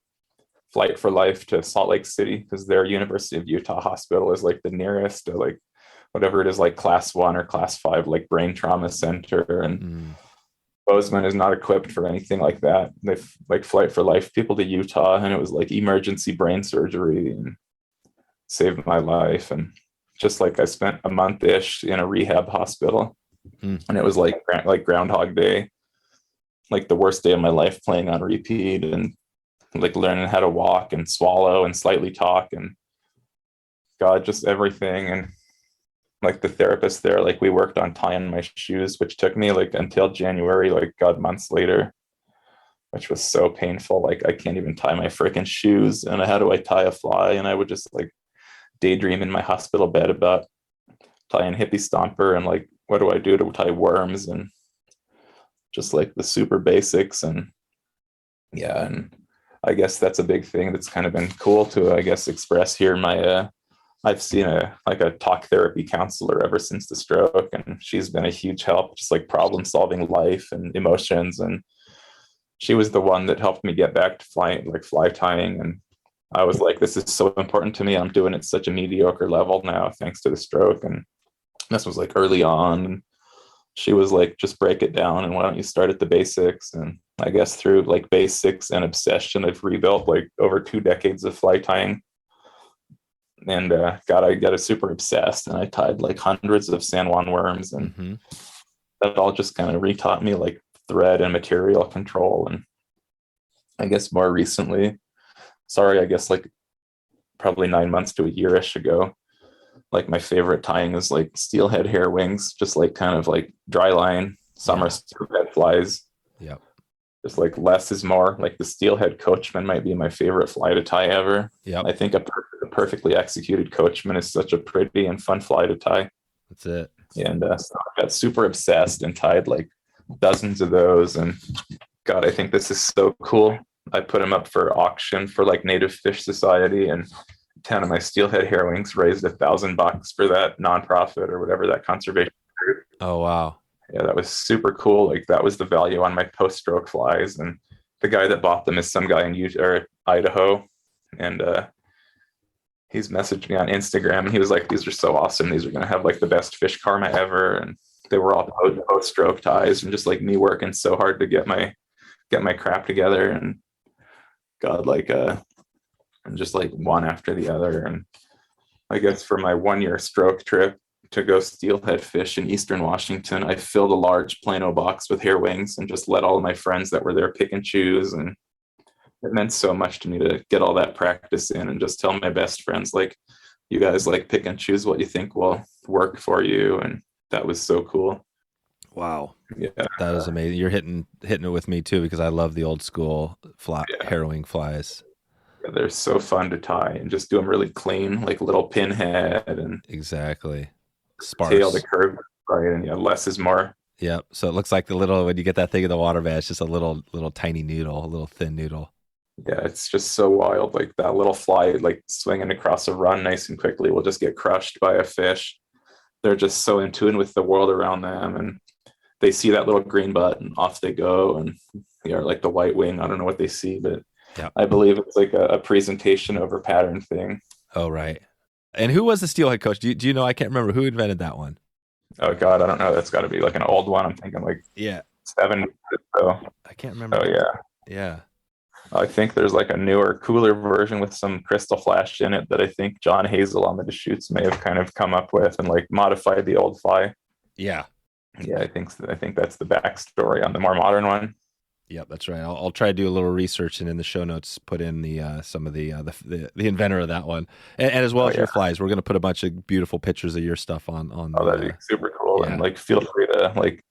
flight for life to Salt Lake City, because their University of Utah hospital is like the nearest, like whatever it is, like class 1 or class 5, like brain trauma center. And Bozeman is not equipped for anything like that. They've like flight for life people to Utah, and it was like emergency brain surgery, and saved my life. And just like I spent a month-ish in a rehab hospital. And it was like Groundhog Day, like the worst day of my life, playing on repeat and like learning how to walk and swallow and slightly talk and God, just everything. And like the therapist there, like we worked on tying my shoes, which took me like until January, like God, months later, which was so painful. Like I can't even tie my freaking shoes. And how do I tie a fly? And I would just like daydream in my hospital bed about tying Hippie Stomper and like, what do I do to tie worms and just like the super basics. And yeah, and I guess that's a big thing that's kind of been cool to, I guess, express here. I've seen a talk therapy counselor ever since the stroke, and she's been a huge help, just like problem solving life and emotions. And she was the one that helped me get back to fly tying. And I was like, this is so important to me. I'm doing it at such a mediocre level now, thanks to the stroke. And this was like early on. And she was like, just break it down. And why don't you start at the basics? And I guess through like basics and obsession, I've rebuilt like over 2 decades of fly tying. And God, I got super obsessed, and I tied like hundreds of San Juan worms, and that all just kind of retaught me like thread and material control. And I guess more recently, I guess like probably 9 months to a year-ish ago, like my favorite tying is like steelhead hairwings, just like kind of like dry line summer steelhead flies. Yep. Just like less is more. Like the steelhead Coachman might be my favorite fly to tie ever. Yeah, I think a perfectly executed Coachman is such a pretty and fun fly to tie. That's it. And so I got super obsessed and tied like dozens of those. And God, I think this is so cool. I put them up for auction for like Native Fish Society, and 10 of my steelhead hairwings raised $1,000 for that nonprofit or whatever, that conservation group. Oh, wow. Yeah, that was super cool. Like that was the value on my post-stroke flies. And the guy that bought them is some guy in Idaho. And he's messaged me on Instagram, and he was like, these are so awesome. These are going to have like the best fish karma ever. And they were all post-stroke ties, and just like me working so hard to get my crap together. And God, like, and just like one after the other. And I guess for my 1-year stroke trip to go steelhead fish in Eastern Washington, I filled a large Plano box with hairwings and just let all of my friends that were there pick and choose. And it meant so much to me to get all that practice in and just tell my best friends, like, you guys like pick and choose what you think will work for you. And that was so cool. Wow. Yeah. That is amazing. You're hitting it with me too, because I love the old school hairwing flies. Yeah, they're so fun to tie and just do them really clean, like little pinhead and exactly. Sparse. Tail to curve, right? And yeah, less is more. Yep. So it looks like when you get that thing in the water bed, it's just a little tiny noodle, a little thin noodle. Yeah, it's just so wild. Like that little fly, like swinging across a run nice and quickly, will just get crushed by a fish. They're just so in tune with the world around them, and they see that little green butt and off they go. And like the white wing, I don't know what they see, but I believe it's like a presentation over pattern thing. Oh, right. And who was the steelhead coach? Do you know? I can't remember who invented that one. Oh God, I don't know. That's got to be like an old one. I'm thinking like 7. So I can't remember. Oh yeah. I think there's like a newer, cooler version with some crystal flash in it that I think John Hazel on the Deschutes may have kind of come up with and like modified the old fly. Yeah. Yeah, I think that's the backstory on the more modern one. Yep, that's right. I'll try to do a little research and in the show notes put in the some of the inventor of that one, and as well as your flies. We're going to put a bunch of beautiful pictures of your stuff on. Oh, that'd be super cool. Yeah. And like, feel free to like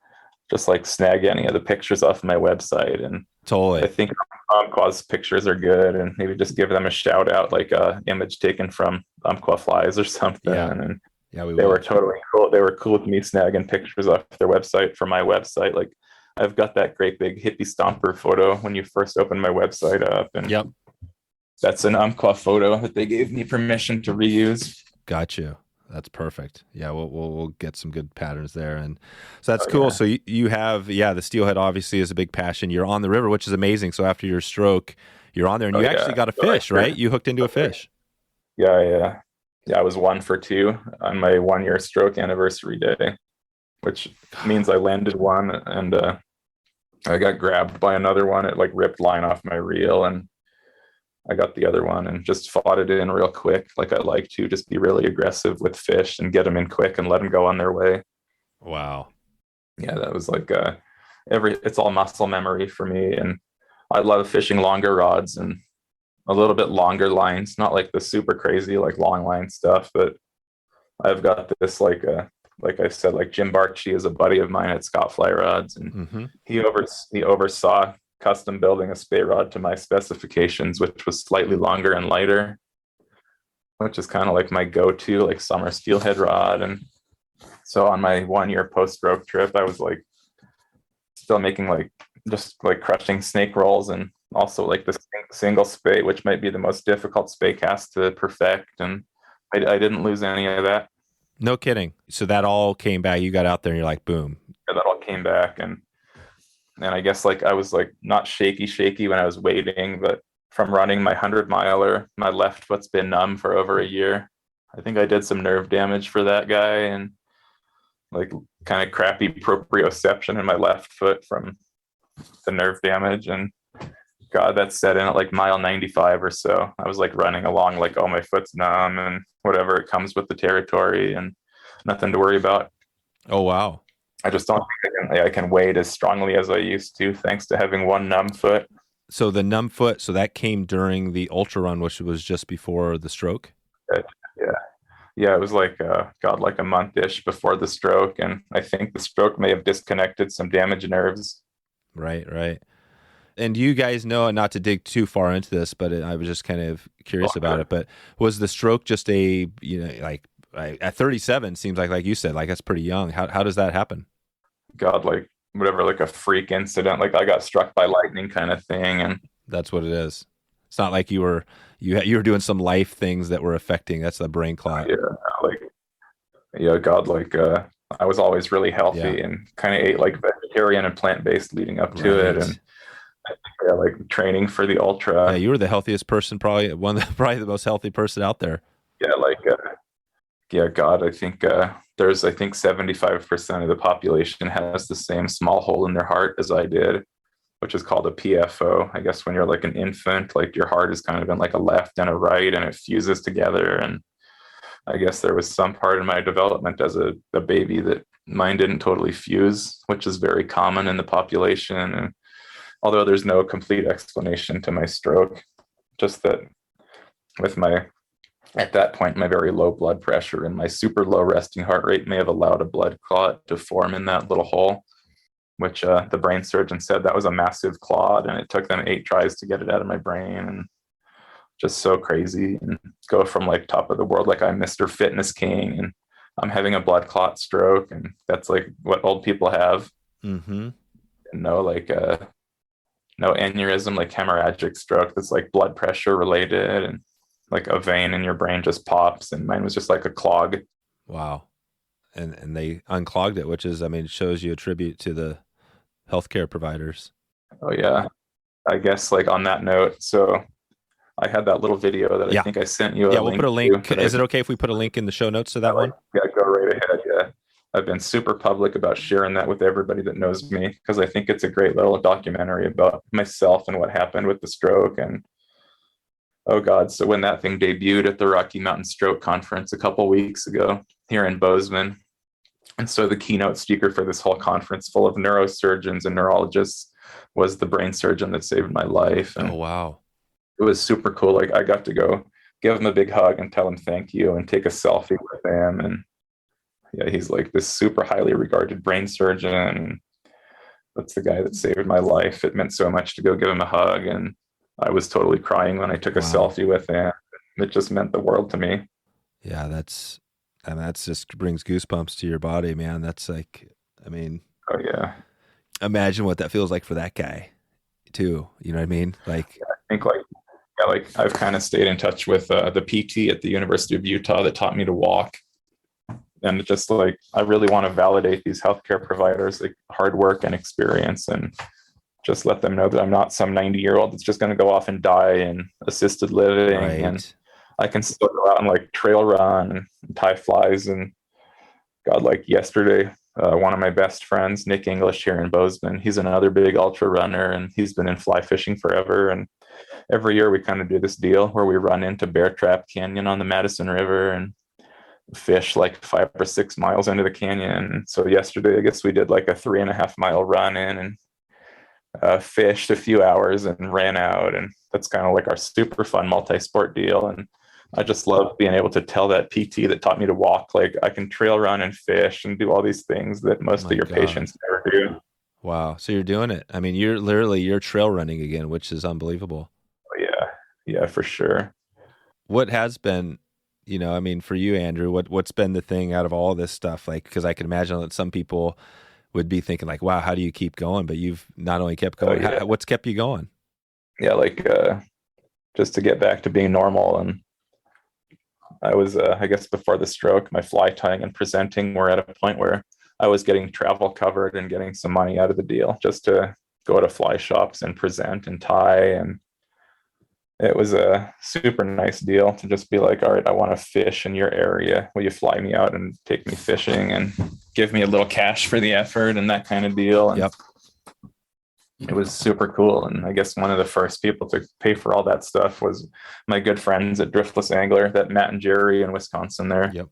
just like snag any of the pictures off my website. And totally, I think Umpqua's pictures are good, and maybe just give them a shout out, like a image taken from Umpqua flies or something. Yeah. And yeah, they were totally cool. They were cool with me snagging pictures off their website for my website. Like, I've got that great big Hippie Stomper photo when you first opened my website up. And that's an Umpqua photo that they gave me permission to reuse. Got you. That's perfect. Yeah, we'll get some good patterns there. And so that's cool. Yeah. So you have, the steelhead obviously is a big passion. You're on the river, which is amazing. So after your stroke, you're on there and you actually got a fish, right? You hooked into a fish. Yeah. I was 1 for 2 on my 1-year stroke anniversary day, which means I landed one, and I got grabbed by another one. It like ripped line off my reel, and I got the other one and just fought it in real quick. Like I like to just be really aggressive with fish and get them in quick and let them go on their way. Wow. yeah, that was like it's all muscle memory for me. And I love fishing longer rods and a little bit longer lines, not like the super crazy like long line stuff, but I've got this like I said, like Jim Barchi is a buddy of mine at Scott Fly Rods, and he oversaw custom building a spey rod to my specifications, which was slightly longer and lighter, which is kind of like my go-to like summer steelhead rod. And so on my 1 year post-stroke trip, I was like still making like just like crushing snake rolls, and also like the single spey, which might be the most difficult spey cast to perfect. And I didn't lose any of that. No kidding. So that all came back. You got out there and you're like, boom. Yeah, that all came back. And I guess like I was like not shaky when I was waiting, but from running my 100-miler, my left foot's been numb for over a year. I think I did some nerve damage for that guy, and like kind of crappy proprioception in my left foot from the nerve damage. And God, that set in at like mile 95 or so. I was like running along like, oh, my foot's numb and whatever, it comes with the territory and nothing to worry about. Oh, wow. I just don't think I can wade as strongly as I used to, thanks to having one numb foot. So the numb foot, so that came during the ultra run, which was just before the stroke? Yeah, it was like, like a month-ish before the stroke. And I think the stroke may have disconnected some damaged nerves. Right. And you guys know, not to dig too far into this, but I was just kind of curious about it. But was the stroke just like at 37, seems like you said, like that's pretty young. How does that happen? God, like whatever, like a freak incident, like I got struck by lightning kind of thing. And that's what it is. It's not like you were doing some life things that were affecting. That's the brain clot. God, like I was always really healthy and kind of ate like vegetarian and plant-based leading up to it. And like training for the ultra. Yeah, you were the healthiest person, probably the most healthy person out there. God, I think there's 75% of the population has the same small hole in their heart as I did, which is called a PFO. I guess when you're like an infant, like your heart is kind of in like a left and a right, and it fuses together. And I guess there was some part in my development as a baby that mine didn't totally fuse, which is very common in the population. And although there's no complete explanation to my stroke, just that with at that point, my very low blood pressure and my super low resting heart rate may have allowed a blood clot to form in that little hole, which the brain surgeon said that was a massive clot, and it took them 8 tries to get it out of my brain. And just so crazy, and go from like top of the world, like I'm Mr. Fitness King, and I'm having a blood clot stroke, and that's like what old people have. Mm-hmm. No aneurysm, like hemorrhagic stroke that's like blood pressure related, and like a vein in your brain just pops, and mine was just like a clog. Wow. And they unclogged it, which is, shows you a tribute to the healthcare providers. Oh yeah. I guess like on that note, so I had that little video that I think I sent you. We'll put a link. Is it okay if we put a link in the show notes to that one? Yeah, go right ahead. Yeah. I've been super public about sharing that with everybody that knows me, because I think it's a great little documentary about myself and what happened with the stroke. And oh God, so when that thing debuted at the Rocky Mountain Stroke Conference a couple weeks ago here in Bozeman, and so the keynote speaker for this whole conference full of neurosurgeons and neurologists was the brain surgeon that saved my life. And oh, wow. It was super cool. Like I got to go give him a big hug and tell him thank you and take a selfie with him. And yeah, he's like this super highly regarded brain surgeon. That's the guy that saved my life. It meant so much to go give him a hug, and I was totally crying when I took a selfie with him. It just meant the world to me. Yeah, that's just brings goosebumps to your body, man. That's like, oh yeah. Imagine what that feels like for that guy too. You know what I mean? Like, yeah, I think like I've kind of stayed in touch with the PT at the University of Utah that taught me to walk. And just like, I really want to validate these healthcare providers, like hard work and experience, and just let them know that I'm not some 90-year-old that's just going to go off and die in assisted living. Right. And I can still go out and like trail run and tie flies. And God, like yesterday, one of my best friends, Nick English here in Bozeman, he's another big ultra runner, and he's been in fly fishing forever. And every year we kind of do this deal where we run into Bear Trap Canyon on the Madison River, and fish like 5 or 6 miles into the canyon. So yesterday, I guess we did like a 3.5 mile run in and fished a few hours and ran out. And that's kind of like our super fun multi-sport deal. And I just love being able to tell that PT that taught me to walk, like I can trail run and fish and do all these things that most of your patients never do. Wow. So you're doing it. I mean, you're trail running again, which is unbelievable. Yeah, for sure. What has been, I mean, for you, Andrew, what's been the thing out of all this stuff? Like, because I can imagine that some people would be thinking like, wow, how do you keep going? But you've not only kept going, what's kept you going? Yeah, like just to get back to being normal. And I was, I guess before the stroke, my fly tying and presenting were at a point where I was getting travel covered and getting some money out of the deal just to go to fly shops and present and tie. And it was a super nice deal to just be like, all right, I want to fish in your area. Will you fly me out and take me fishing and give me a little cash for the effort and that kind of deal? And yep. It was super cool. And I guess one of the first people to pay for all that stuff was my good friends at Driftless Angler, that Matt and Jerry in Wisconsin there. Yep.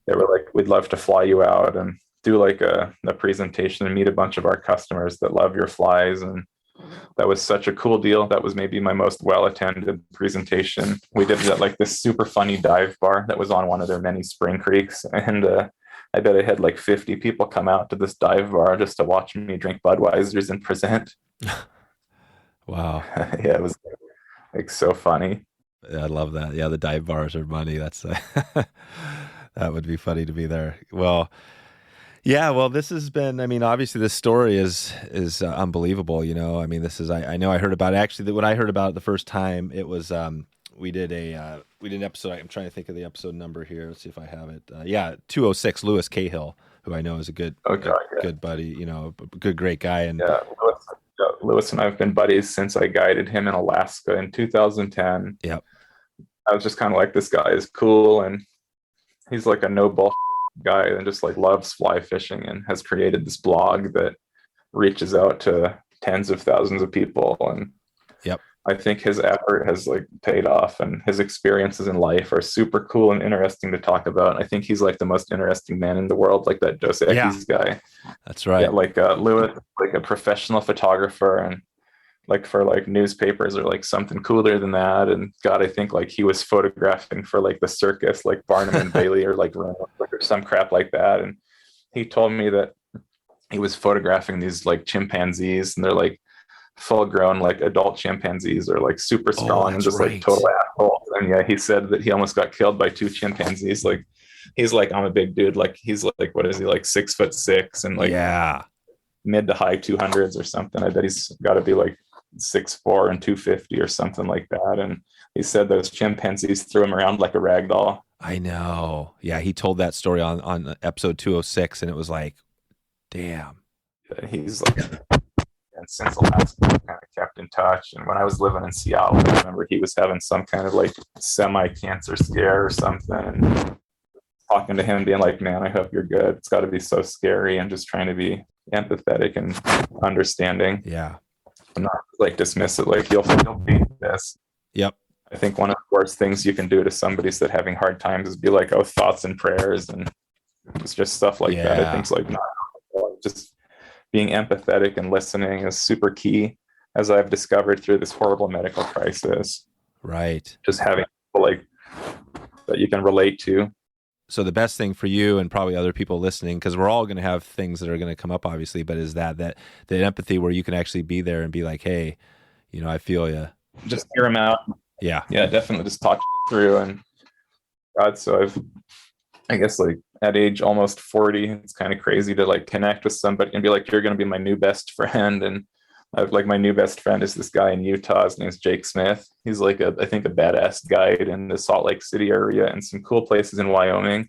They were like, we'd love to fly you out and do like a presentation and meet a bunch of our customers that love your flies. And that was such a cool deal. That was maybe my most well-attended presentation. We did that like this super funny dive bar that was on one of their many spring creeks. And I bet I had like 50 people come out to this dive bar just to watch me drink Budweisers and present. Wow. Yeah, it was like so funny. Yeah, I love that. Yeah, the dive bars are money. That's that would be funny to be there. Well, yeah, well, this has been, I mean, obviously this story is unbelievable, I mean, this is, I know I heard about it. Actually, when I heard about it the first time, it was, we did an episode, I'm trying to think of the episode number here. Let's see if I have it. 206, Louis Cahill, who I know is a good, good buddy, great guy. And yeah, Louis and I have been buddies since I guided him in Alaska in 2010. Yep. I was just kind of like, this guy is cool. And he's like a no bullshit guy and just like loves fly fishing and has created this blog that reaches out to tens of thousands of people. And yep, I think his effort has like paid off, and his experiences in life are super cool and interesting to talk about. I think he's like the most interesting man in the world, like that Dos Equis guy. That's right. Yeah, like Louis, like a professional photographer, and like for like newspapers or like something cooler than that. And God, I think like he was photographing for like the circus, like Barnum and Bailey or like or some crap like that. And he told me that he was photographing these like chimpanzees, and they're like full grown, like adult chimpanzees are like super strong and just like total assholes. And yeah, he said that he almost got killed by 2 chimpanzees. Like he's like, I'm a big dude. Like he's like, what is he, like 6'6" and like mid to high 200s or something. I bet he's got to be like 6'4" and 250 or something like that. And he said those chimpanzees threw him around like a rag doll. I know. Yeah, he told that story on episode 206, and it was like, damn. He's like, and since Alaska, we kind of kept in touch. And when I was living in Seattle, I remember he was having some kind of like semi-cancer scare or something, and talking to him being like, man, I hope you're good. It's got to be so scary, and just trying to be empathetic and understanding. Yeah. Not like dismiss it, like you'll beat this. Yep. I think one of the worst things you can do to somebody that's having hard times is be like, oh, thoughts and prayers, and it's just stuff like that. I think it's like, just being empathetic and listening is super key, as I've discovered through this horrible medical crisis. Right. Just having people like that you can relate to. So the best thing for you and probably other people listening, because we're all going to have things that are going to come up, obviously, but is that the empathy where you can actually be there and be like, hey, I feel you. Just hear them out. Yeah. Yeah, definitely just talk through. And God, so I guess like at age almost 40, it's kind of crazy to like connect with somebody and be like, you're going to be my new best friend. And I've like, my new best friend is this guy in Utah. His name's Jake Smith. He's like I think a badass guide in the Salt Lake City area and some cool places in Wyoming.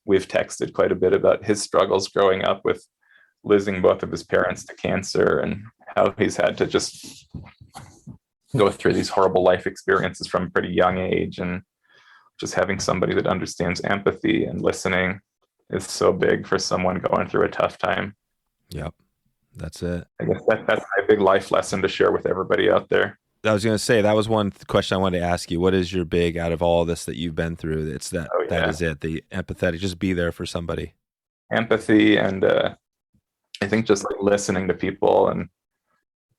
We've texted quite a bit about his struggles growing up with losing both of his parents to cancer, and how he's had to just go through these horrible life experiences from a pretty young age. And just having somebody that understands empathy and listening is so big for someone going through a tough time. Yep. That's it. I guess that's my big life lesson to share with everybody out there. I was going to say, that was one question I wanted to ask you. What is your big, out of all this that you've been through? It's that, that is it. The empathetic, just be there for somebody. Empathy. And I think just like listening to people and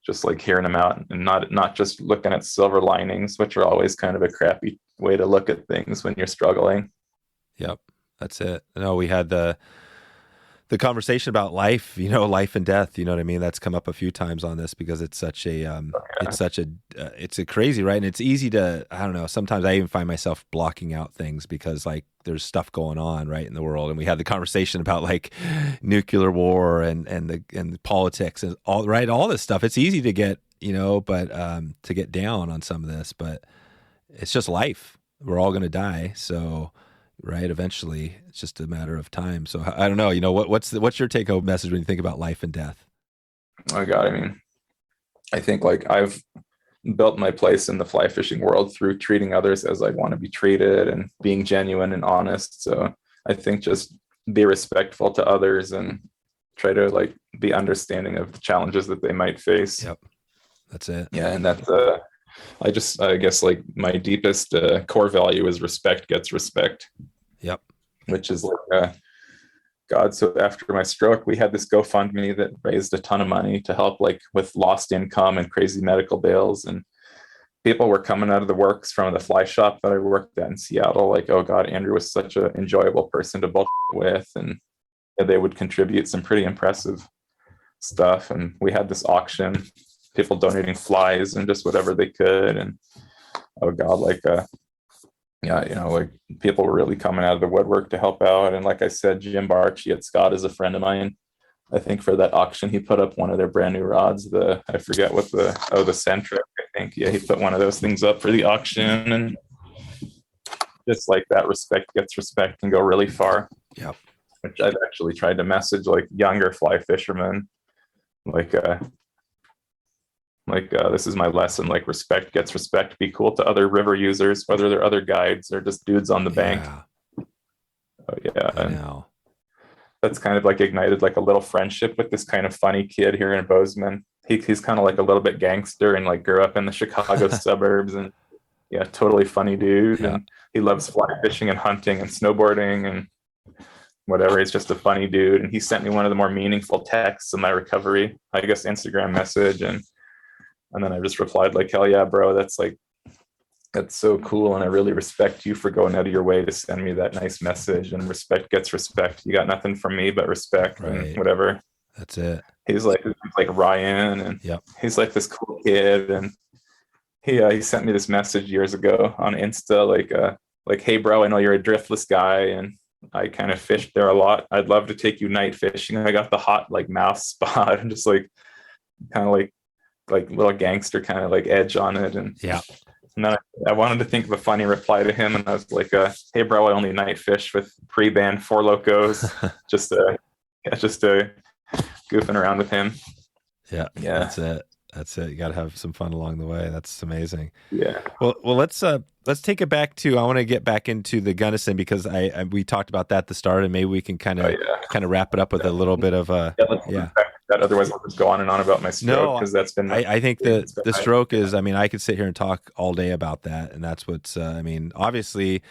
just like hearing them out, and not just looking at silver linings, which are always kind of a crappy way to look at things when you're struggling. Yep. That's it. No, we had the conversation about life, life and death, you know what I mean? That's come up a few times on this because it's such a, it's a crazy, right? And it's easy to, I don't know, sometimes I even find myself blocking out things because like there's stuff going on right in the world. And we had the conversation about like nuclear war and the politics and all, right? All this stuff. It's easy to get, but to get down on some of this, but it's just life. We're all going to die. So, right. Eventually it's just a matter of time. So I don't know, what's your take home message when you think about life and death? Oh God. I mean, I think like I've built my place in the fly fishing world through treating others as I want to be treated and being genuine and honest. So I think just be respectful to others and try to like be understanding of the challenges that they might face. Yep. That's it. Yeah. And that's, I guess like my deepest core value is respect gets respect. Yep. Which is like, God. So after my stroke, we had this GoFundMe that raised a ton of money to help like with lost income and crazy medical bills. And people were coming out of the works from the fly shop that I worked at in Seattle. Like, oh God, Andrew was such an enjoyable person to bullshit with. And they would contribute some pretty impressive stuff. And we had this auction, people donating flies and just whatever they could. And oh God, like, like people were really coming out of the woodwork to help out. And like I said, Jim Barchi at Scott is a friend of mine. I think for that auction, he put up one of their brand new rods. I forget what the Centric, I think. Yeah, he put one of those things up for the auction. And just like that, respect gets respect can go really far. Yep. Which I've actually tried to message like younger fly fishermen, this is my lesson, like respect gets respect, be cool to other river users, whether they're other guides or just dudes on the bank. Oh yeah. I know. That's kind of like ignited like a little friendship with this kind of funny kid here in Bozeman. He's kind of like a little bit gangster and like grew up in the Chicago suburbs, and yeah, totally funny dude. Yeah. And he loves fly fishing and hunting and snowboarding and whatever. He's just a funny dude. And he sent me one of the more meaningful texts in my recovery, I guess, Instagram message. And then I just replied like, hell yeah, bro. That's so cool. And I really respect you for going out of your way to send me that nice message, and respect gets respect. You got nothing from me but respect, right, and whatever. That's it. He's like Ryan, and yep, he's like this cool kid. And he sent me this message years ago on Insta, like, hey bro, I know you're a Driftless guy and I kind of fished there a lot. I'd love to take you night fishing. I got the hot like mouth spot and just like kind of like little gangster kind of like edge on it. And yeah. And then I wanted to think of a funny reply to him, and I was like, hey bro, I only night fish with pre-band Four Locos. just goofing around with him. Yeah. That's it. You got to have some fun along the way. That's amazing. Yeah. Well, let's take it back to, I want to get back into the Gunnison, because we talked about that at the start, and maybe we can kind of wrap it up with a little bit of a, that. Otherwise I'll just go on and on about my stroke, because that's been, I think the stroke is, I mean, I could sit here and talk all day about that. And that's what's, obviously,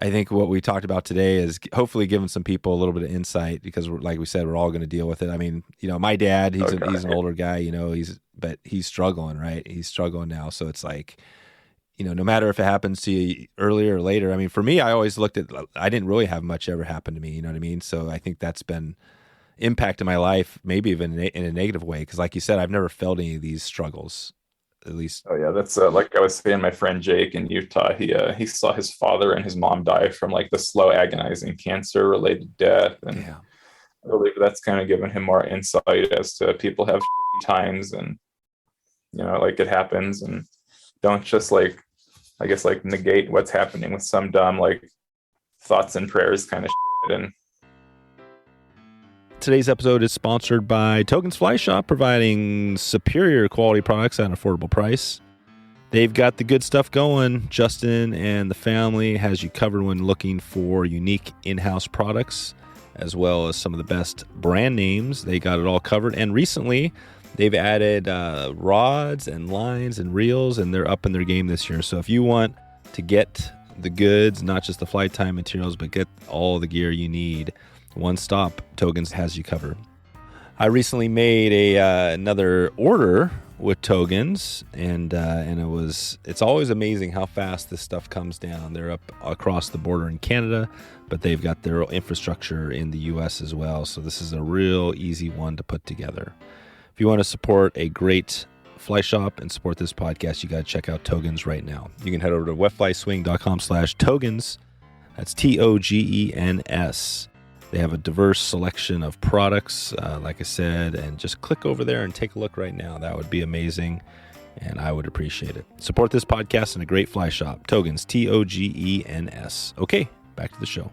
I think what we talked about today is hopefully giving some people a little bit of insight, because like we said, we're all going to deal with it. I mean, my dad, he's an older guy, but he's struggling, right? He's struggling now. So it's like, no matter if it happens to you earlier or later. I mean, for me, I always looked at, I didn't really have much ever happen to me. You know what I mean? So I think that's been impacted my life, maybe even in a negative way. Cause like you said, I've never felt any of these struggles, at least. Oh yeah. That's like I was saying, my friend Jake in Utah, he saw his father and his mom die from like the slow agonizing cancer related death. And I believe that's kind of given him more insight as to people have times, and, like it happens, and don't just like, I guess, like negate what's happening with some dumb like thoughts and prayers kind of shit. And today's episode is sponsored by Togens Fly Shop, providing superior quality products at an affordable price. They've got the good stuff going. Justin and the family has you covered when looking for unique in-house products, as well as some of the best brand names. They got it all covered. And recently, They've added rods and lines and reels, and they're up in their game this year. So if you want to get the goods, not just the flight time materials, but get all the gear you need, one stop, Togens has you covered. I recently made another order with Togens, and it's always amazing how fast this stuff comes down. They're up across the border in Canada, but they've got their infrastructure in the U.S. as well. So this is a real easy one to put together. If you want to support a great fly shop and support this podcast, you got to check out Togens right now. You can head over to wetflyswing.com/Togens. That's Togens. They have a diverse selection of products, like I said, and just click over there and take a look right now. That would be amazing, and I would appreciate it. Support this podcast and a great fly shop. Togens, Togens. Okay, back to the show.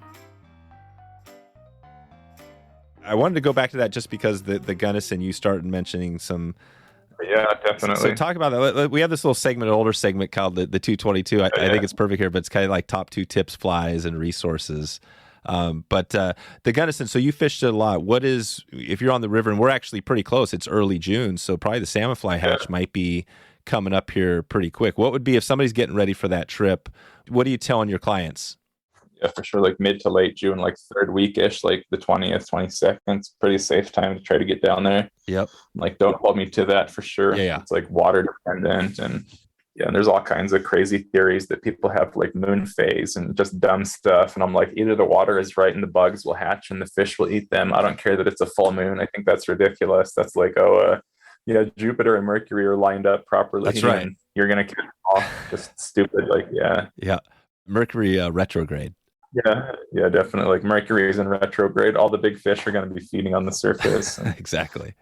I wanted to go back to that just because the Gunnison, you started mentioning some. Yeah, definitely. So talk about that. We have this little segment, an older segment called the 222. I think it's perfect here, but it's kind of like top 2 tips, flies, and resources. But the Gunnison, so you fished it a lot. What is, if you're on the river, and we're actually pretty close, it's early June, so probably the salmon fly hatch might be coming up here pretty quick. What would be, if somebody's getting ready for that trip, what are you telling your clients? Yeah, for sure. Like mid to late June, like third weekish, like the 20th, 22nd. It's pretty safe time to try to get down there. Yep. Like, don't hold me to that for sure. Yeah. It's like water dependent, and there's all kinds of crazy theories that people have, like moon phase and just dumb stuff. And I'm like, either the water is right and the bugs will hatch and the fish will eat them. I don't care that it's a full moon. I think that's ridiculous. That's like, Jupiter and Mercury are lined up properly. That's right. And you're gonna catch them all. Just stupid. Like, yeah. Mercury retrograde. Yeah, definitely. Like Mercury is in retrograde. All the big fish are going to be feeding on the surface. Exactly.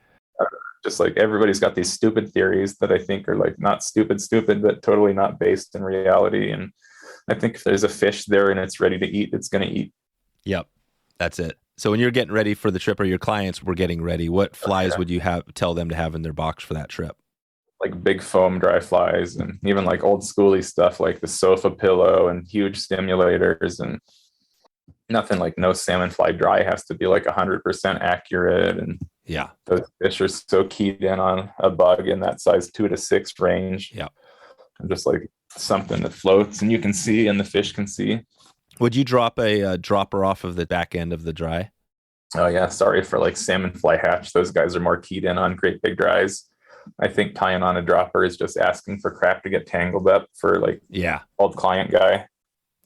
Just like everybody's got these stupid theories that I think are like not stupid, but totally not based in reality. And I think if there's a fish there and it's ready to eat, it's going to eat. Yep, that's it. So when you're getting ready for the trip, or your clients were getting ready, what flies would you tell them to have in their box for that trip? Like big foam dry flies, and even like old schooly stuff like the sofa pillow and huge stimulators, and nothing like no salmon fly dry has to be like 100% accurate. And those fish are so keyed in on a bug in that size 2 to 6 range. Yeah. And just like something that floats and you can see and the fish can see. Would you drop a dropper off of the back end of the dry? Oh yeah. Sorry for like salmon fly hatch. Those guys are more keyed in on great big dries. I think tying on a dropper is just asking for crap to get tangled up for like old client guy.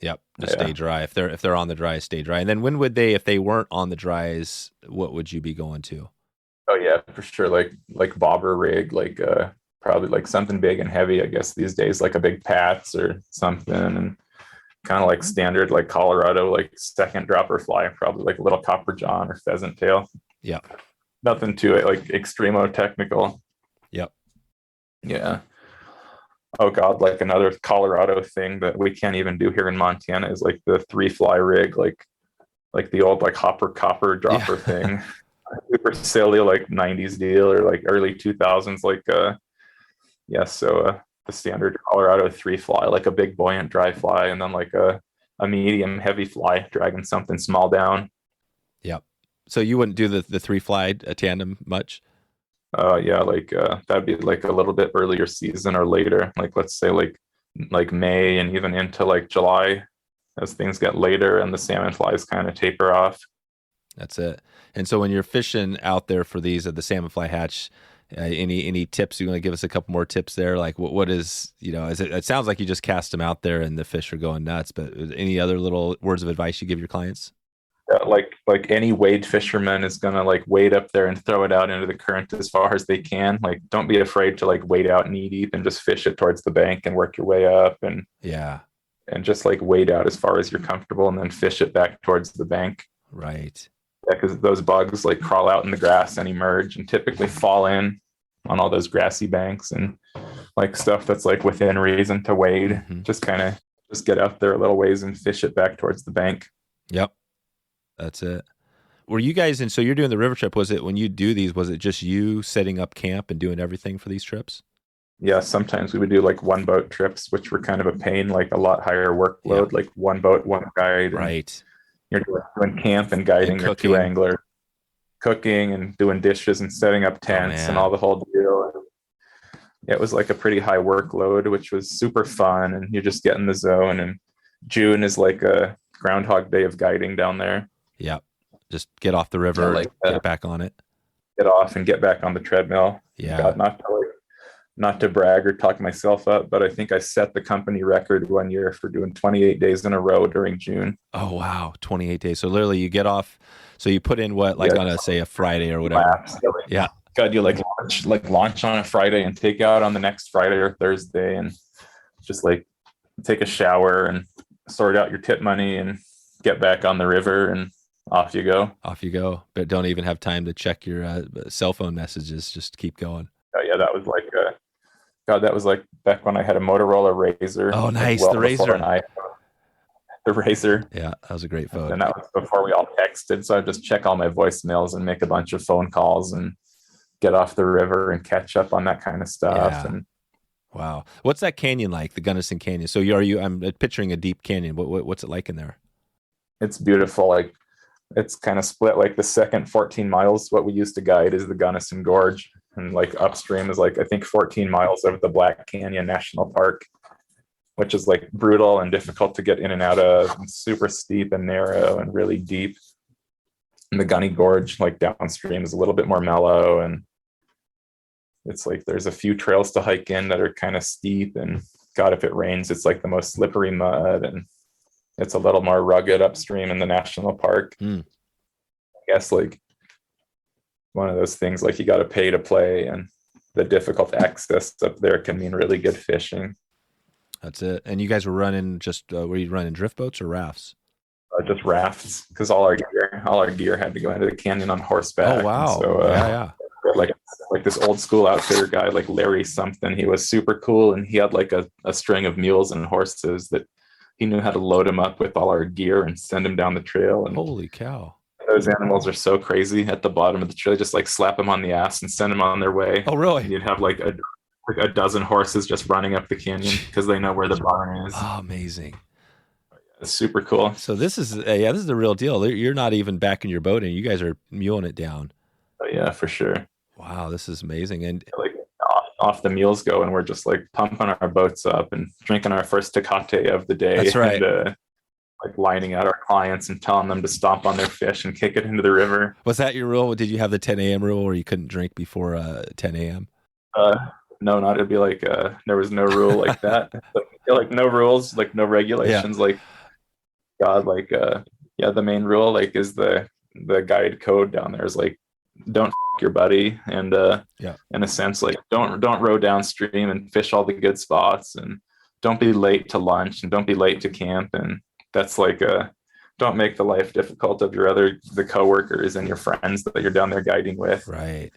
Yep. Just stay dry. If they're on the dry, stay dry. And then when would they, if they weren't on the dries, what would you be going to? Oh yeah, for sure. Like bobber rig, like probably like something big and heavy, I guess these days, like a big Pats or something, and kind of like standard like Colorado, like second dropper fly, probably like a little copper john or pheasant tail. Yeah. Nothing to it, like extremo technical. Yep. Yeah. Oh God, like another Colorado thing that we can't even do here in Montana is like the 3-fly rig, like the old like hopper copper dropper thing. Super silly, like 90s deal or like early 2000s, like the standard Colorado 3-fly, like a big buoyant dry fly, and then like a medium heavy fly dragging something small down. Yep. So you wouldn't do the 3-fly tandem much? That'd be like a little bit earlier season or later, like let's say like May and even into like July, as things get later and the salmon flies kind of taper off. That's it. And so when you're fishing out there for these at the salmon fly hatch, any tips? You want to give us a couple more tips there? Like what is, it sounds like you just cast them out there and the fish are going nuts, but any other little words of advice you give your clients? Like any wade fisherman is gonna like wade up there and throw it out into the current as far as they can. Like, don't be afraid to like wade out knee deep and just fish it towards the bank and work your way up and just like wade out as far as you're comfortable and then fish it back towards the bank. Right. Yeah, because those bugs like crawl out in the grass and emerge and typically fall in on all those grassy banks and like stuff that's like within reason to wade. Mm-hmm. Just get out there a little ways and fish it back towards the bank. Yep. That's it. Were you guys, and so you're doing the river trip, was it, when you do these, was it just you setting up camp and doing everything for these trips? Yeah, sometimes we would do like one boat trips, which were kind of a pain, like a lot higher workload, like one boat, one guide. Right. You're doing camp and guiding your 2 angler. cooking and doing dishes and setting up tents and all the whole deal. And it was like a pretty high workload, which was super fun. And you just get in the zone. And June is like a Groundhog Day of guiding down there. Yep. Just get off the river, get back on it. Get off and get back on the treadmill. Yeah. God, not to brag or talk myself up, but I think I set the company record one year for doing 28 days in a row during June. Oh, wow. 28 days. So literally you get off. So you put in what, like on a Friday or whatever. Laps. Yeah. God, you launch on a Friday and take out on the next Friday or Thursday and just like take a shower and sort out your tip money and get back on the river and off you go. Off you go. But don't even have time to check your cell phone messages. Just keep going. Oh, yeah. That was like, that was like back when I had a Motorola Razor. Oh, nice. Like the Razor. The Razor. Yeah, that was a great phone. And that was before we all texted. So I'd just check all my voicemails and make a bunch of phone calls and get off the river and catch up on that kind of stuff. Yeah. And wow. What's that canyon like, the Gunnison Canyon? So I'm picturing a deep canyon. What's it like in there? It's beautiful. Like it's kind of split. Like the second 14 miles, what we used to guide is the Gunnison Gorge. And like upstream is like, I think 14 miles of the Black Canyon National Park, which is like brutal and difficult to get in and out of, and super steep and narrow and really deep. And the Gunny Gorge, like downstream, is a little bit more mellow. And it's like there's a few trails to hike in that are kind of steep. And God, if it rains, it's like the most slippery mud. And it's a little more rugged upstream in the national park. I guess like one of those things, like you got to pay to play, and the difficult access up there can mean really good fishing. That's it. And you guys were running were you running drift boats or rafts? Just rafts, because all our gear had to go into the canyon on horseback. Oh, wow. So, yeah. Like this old school outfitter guy, like Larry something, he was super cool. And he had like a string of mules and horses that he knew how to load them up with all our gear and send them down the trail. And holy cow. Those animals are so crazy at the bottom of the trail. Just like slap them on the ass and send them on their way. Oh, really? And you'd have like a dozen horses just running up the canyon because they know where the barn is. Oh, amazing. It's super cool. So this is the real deal. You're not even backing your boat in. You guys are muling it down. Oh, yeah, for sure. Wow, this is amazing. And like off the mules go, and we're just like pumping our boats up and drinking our first Tecate of the day. That's right. And, like lining out our clients and telling them to stomp on their fish and kick it into the river. Was that your rule? Did you have the 10 a.m. rule where you couldn't drink before 10 a.m.? No, not. It'd be like there was no rule like that. Like no rules, like no regulations. Yeah. Like God, like the main rule like is the guide code down there is like don't f your buddy, and in a sense like don't row downstream and fish all the good spots, and don't be late to lunch and don't be late to camp, and that's like don't make the life difficult of the coworkers and your friends that you're down there guiding with. Right.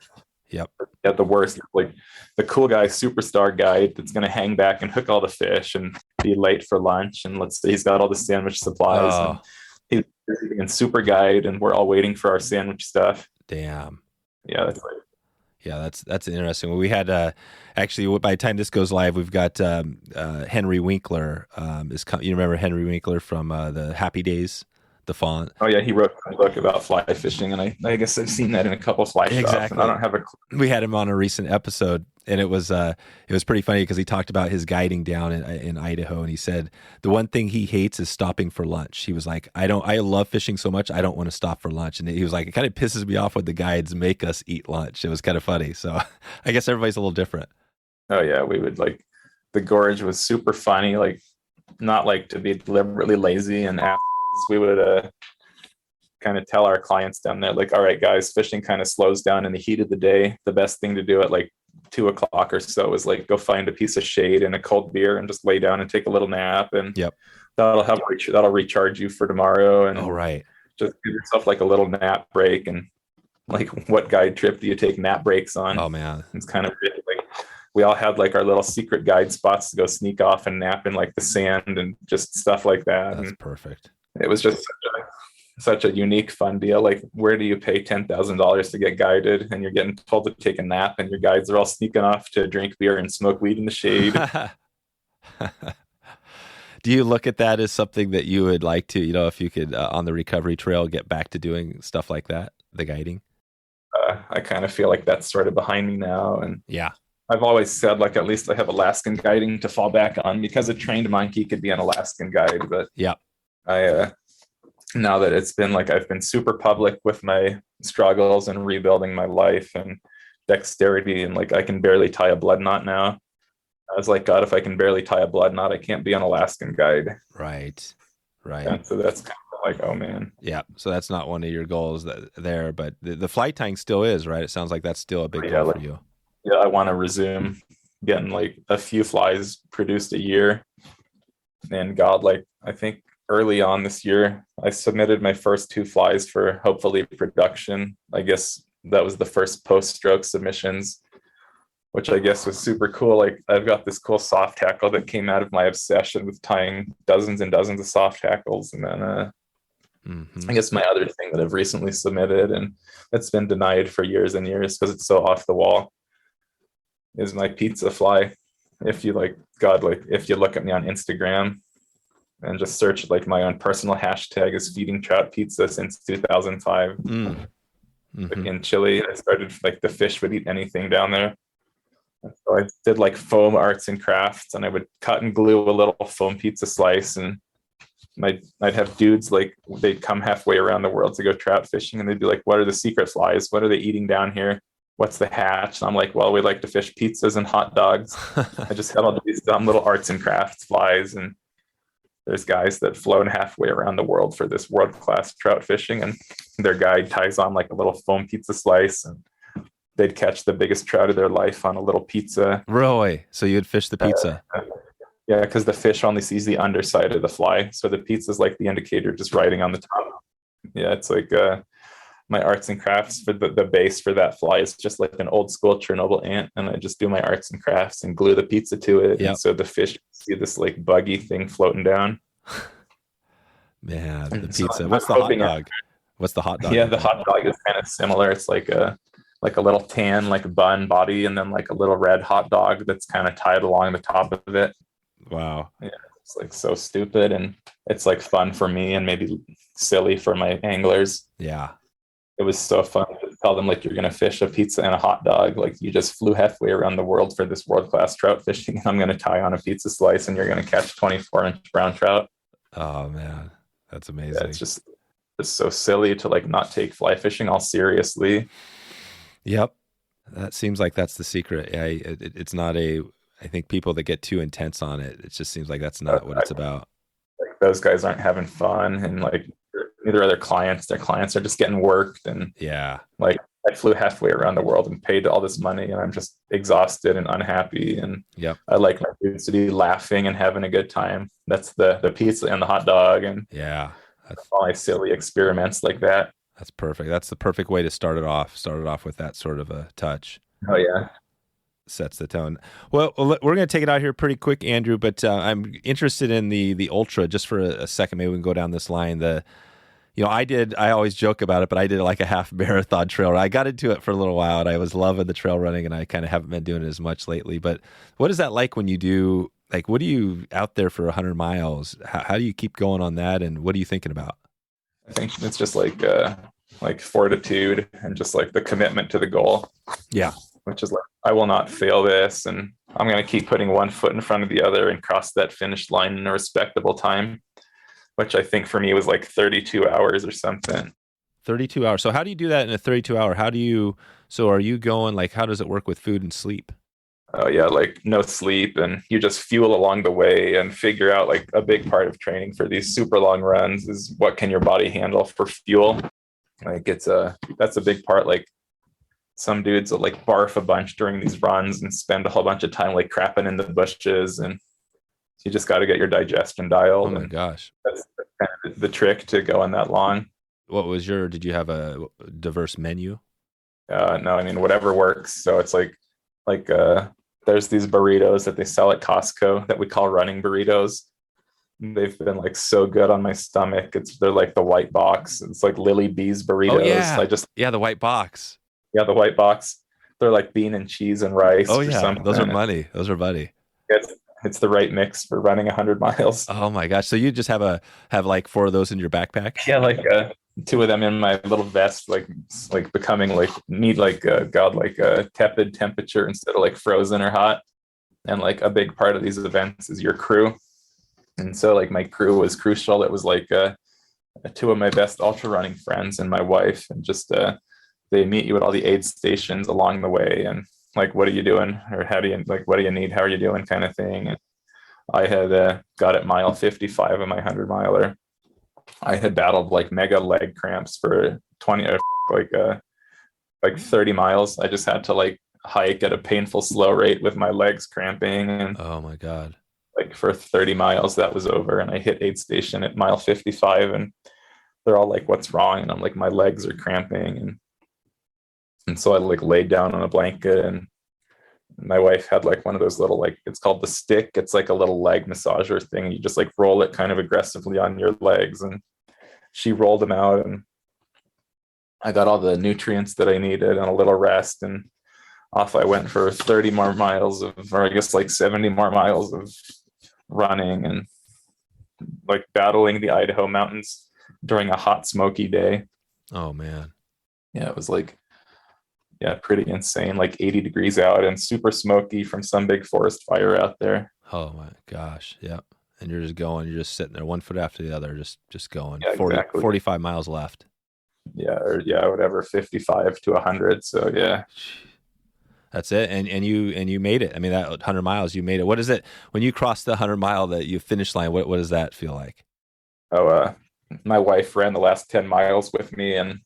Yep. At the worst, like the cool guy, superstar guide that's going to hang back and hook all the fish and be late for lunch. And let's say he's got all the sandwich supplies. And he's being super guide, and we're all waiting for our sandwich stuff. Damn. Yeah, that's interesting. Well, we had actually by the time this goes live, we've got Henry Winkler. You remember Henry Winkler from the Happy Days, the font? Oh yeah, he wrote a book about fly fishing, and I guess I've seen that in a couple of fly shops. And I don't have a clue. We had him on a recent episode, and it was pretty funny because he talked about his guiding down in Idaho, and he said the one thing he hates is stopping for lunch. He was like, I love fishing so much, I don't want to stop for lunch. And he was like, it kind of pisses me off when the guides make us eat lunch. It was kind of funny. So I guess everybody's a little different. Oh yeah, we would like the gorge was super funny, like not like to be deliberately lazy and assholes. We would kind of tell our clients down there, like, all right, guys, fishing kind of slows down in the heat of the day. The best thing to do at like 2:00 or so is like go find a piece of shade and a cold beer and just lay down and take a little nap, and that'll recharge you for tomorrow. And just give yourself like a little nap break. And like, what guide trip do you take nap breaks on? Oh man, it's kind of like we all had like our little secret guide spots to go sneak off and nap in like the sand and just stuff like that. That's perfect. It was just such a unique, fun deal. Like, where do you pay $10,000 to get guided, and you're getting told to take a nap, and your guides are all sneaking off to drink beer and smoke weed in the shade? Do you look at that as something that you would like to, if you could on the recovery trail get back to doing stuff like that, the guiding? I kind of feel like that's sort of behind me now. And Yeah. I've always said, like, at least I have Alaskan guiding to fall back on, because a trained monkey could be an Alaskan guide. But Yeah. Now that it's been like, I've been super public with my struggles and rebuilding my life and dexterity, and like I can barely tie a blood knot now. I was like, God, if I can barely tie a blood knot, I can't be an Alaskan guide. Right. And so that's kind of like, oh man. Yeah. So that's not one of your goals there, but the flight tying still is, right? It sounds like that's still a big goal for you. Yeah, I want to resume getting like a few flies produced a year. And God, like, I think early on this year, I submitted my first 2 flies for hopefully production. I guess that was the first post-stroke submissions, which I guess was super cool. Like, I've got this cool soft tackle that came out of my obsession with tying dozens and dozens of soft tackles. And then I guess my other thing that I've recently submitted, and it's been denied for years and years because it's so off the wall, is my pizza fly. If you like, God, like if you look at me on Instagram and just search, like, my own personal hashtag is feeding trout pizza since 2005. Like in Chile, I started, like, the fish would eat anything down there. So I did like foam arts and crafts, and I would cut and glue a little foam pizza slice, and I'd have dudes, like, they'd come halfway around the world to go trout fishing, and they'd be like, what are the secret flies? What are they eating down here? What's the hatch? And I'm like, well, we like to fish pizzas and hot dogs. I just had all these dumb little arts and crafts flies, and there's guys that flown halfway around the world for this world-class trout fishing, and their guide ties on like a little foam pizza slice, and they'd catch the biggest trout of their life on a little pizza. Really? So you'd fish the pizza? Yeah, because the fish only sees the underside of the fly, so the pizza's like the indicator just riding on the top. Yeah, it's like my arts and crafts for the base for that fly is just like an old school Chernobyl ant, and I just do my arts and crafts and glue the pizza to it. Yep. And so the fish see this like buggy thing floating down. Man, the pizza. What's the hot dog? What's the hot dog? Yeah, the hot dog is kind of similar. It's like a little tan, like bun body, and then like a little red hot dog that's kind of tied along the top of it. Wow. Yeah, it's like so stupid, and it's like fun for me and maybe silly for my anglers. Yeah. It was so fun to tell them, like, you're going to fish a pizza and a hot dog. Like, you just flew halfway around the world for this world-class trout fishing, and I'm going to tie on a pizza slice, and you're going to catch 24-inch brown trout. Oh, man. That's amazing. Yeah, it's just so silly to, like, not take fly fishing all seriously. Yep. That seems like that's the secret. Yeah, it's not I think people that get too intense on it, it just seems like that's not what it's about. Like, those guys aren't having fun, and like neither are their clients. Their clients are just getting worked, and yeah, like I flew halfway around the world and paid all this money, and I'm just exhausted and unhappy. And yep. I like my dudes to be laughing and having a good time. That's the pizza and the hot dog, and yeah, that's all my silly experiments like that. That's perfect. That's the perfect way to start it off. Start it off with that sort of a touch. Oh yeah. Sets the tone. Well, we're going to take it out here pretty quick, Andrew, but I'm interested in the ultra just for a second. Maybe we can go down this line. I always joke about it, but I did like a half marathon trail. I got into it for a little while, and I was loving the trail running, and I kind of haven't been doing it as much lately. But what is that like when you do, like, what are you out there for 100 miles? How do you keep going on that, and what are you thinking about? I think it's just like fortitude and just like the commitment to the goal. Yeah. Which is like, I will not fail this, and I'm going to keep putting one foot in front of the other and cross that finish line in a respectable time, which I think for me was like 32 hours or something. 32 hours. So how do you do that in a 32 hour? Are you going, like, how does it work with food and sleep? Oh yeah, like no sleep, and you just fuel along the way and figure out, like, a big part of training for these super long runs is what can your body handle for fuel. Like that's a big part. Like, some dudes will like barf a bunch during these runs and spend a whole bunch of time like crapping in the bushes, and you just got to get your digestion dialed. Oh my gosh. That's kind of the trick to going that long. Did you have a diverse menu? No, I mean, whatever works. So it's like there's these burritos that they sell at Costco that we call running burritos. They've been like so good on my stomach. They're like the white box. It's like Lily B's burritos. Oh yeah. The white box. Yeah, the white box. They're like bean and cheese and rice. Oh yeah, those are money. It's the right mix for running 100 miles. Oh my gosh! So you just have like 4 of those in your backpack? Yeah, like two of them in my little vest, like becoming like need like a tepid temperature instead of like frozen or hot. And like a big part of these events is your crew. And so like my crew was crucial. It was like two of my best ultra running friends and my wife, and just they meet you at all the aid stations along the way, and like, what are you doing, or how do you, like, what do you need, how are you doing, kind of thing. And I had got at mile 55 of my 100 miler. I had battled like mega leg cramps for 20 like 30 miles. I just had to like hike at a painful slow rate with my legs cramping, and oh my god, like for 30 miles that was over. And I hit aid station at mile 55, and they're all like, what's wrong? And I'm like, my legs are cramping. And so I like laid down on a blanket, and my wife had like one of those little, like, it's called the stick. It's like a little leg massager thing. You just like roll it kind of aggressively on your legs, and she rolled them out, and I got all the nutrients that I needed and a little rest, and off I went for 30 more miles or I guess like 70 more miles of running, and like battling the Idaho mountains during a hot, smoky day. Oh man. Yeah, it was like, yeah, pretty insane, like 80 degrees out and super smoky from some big forest fire out there. Oh my gosh. Yeah. And you're just sitting there, one foot after the other, just going. Yeah, 45 miles left. Yeah, or whatever, 55 to 100. So yeah. That's it. And you made it. I mean, that 100 miles, you made it. What is it when you cross the 100 mile that you finish line? What does that feel like? Oh, my wife ran the last 10 miles with me, and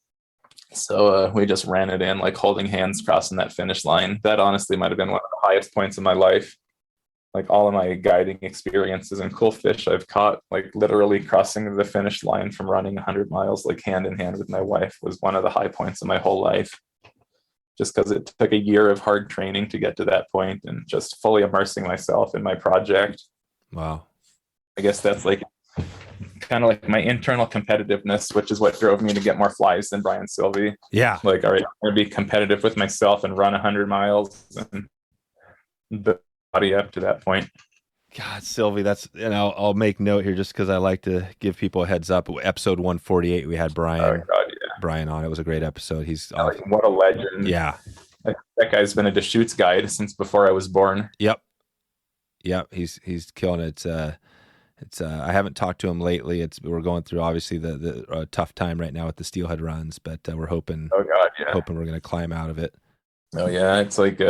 so we just ran it in, like holding hands, crossing that finish line. That honestly might have been one of the highest points of my life. Like all of my guiding experiences and cool fish I've caught, like literally crossing the finish line from running 100 miles, like hand in hand with my wife, was one of the high points of my whole life. Just because it took a year of hard training to get to that point, and just fully immersing myself in my project. Wow. I guess that's like kind of like my internal competitiveness, which is what drove me to get more flies than Brian Silvey. Yeah. Like, all right, I'm going to be competitive with myself and run 100 miles and the body up to that point. God, Silvey, that's, and I'll make note here just because I like to give people a heads up. Episode 148, we had Brian. Oh, God, yeah. Brian on. It was a great episode. He's like, what a legend. Yeah. That guy's been a Deschutes guide since before I was born. Yep. He's killing it. It's I haven't talked to him lately. We're going through obviously the tough time right now with the Steelhead runs, but we're hoping. Oh God, yeah. Hoping we're going to climb out of it. Oh yeah, it's like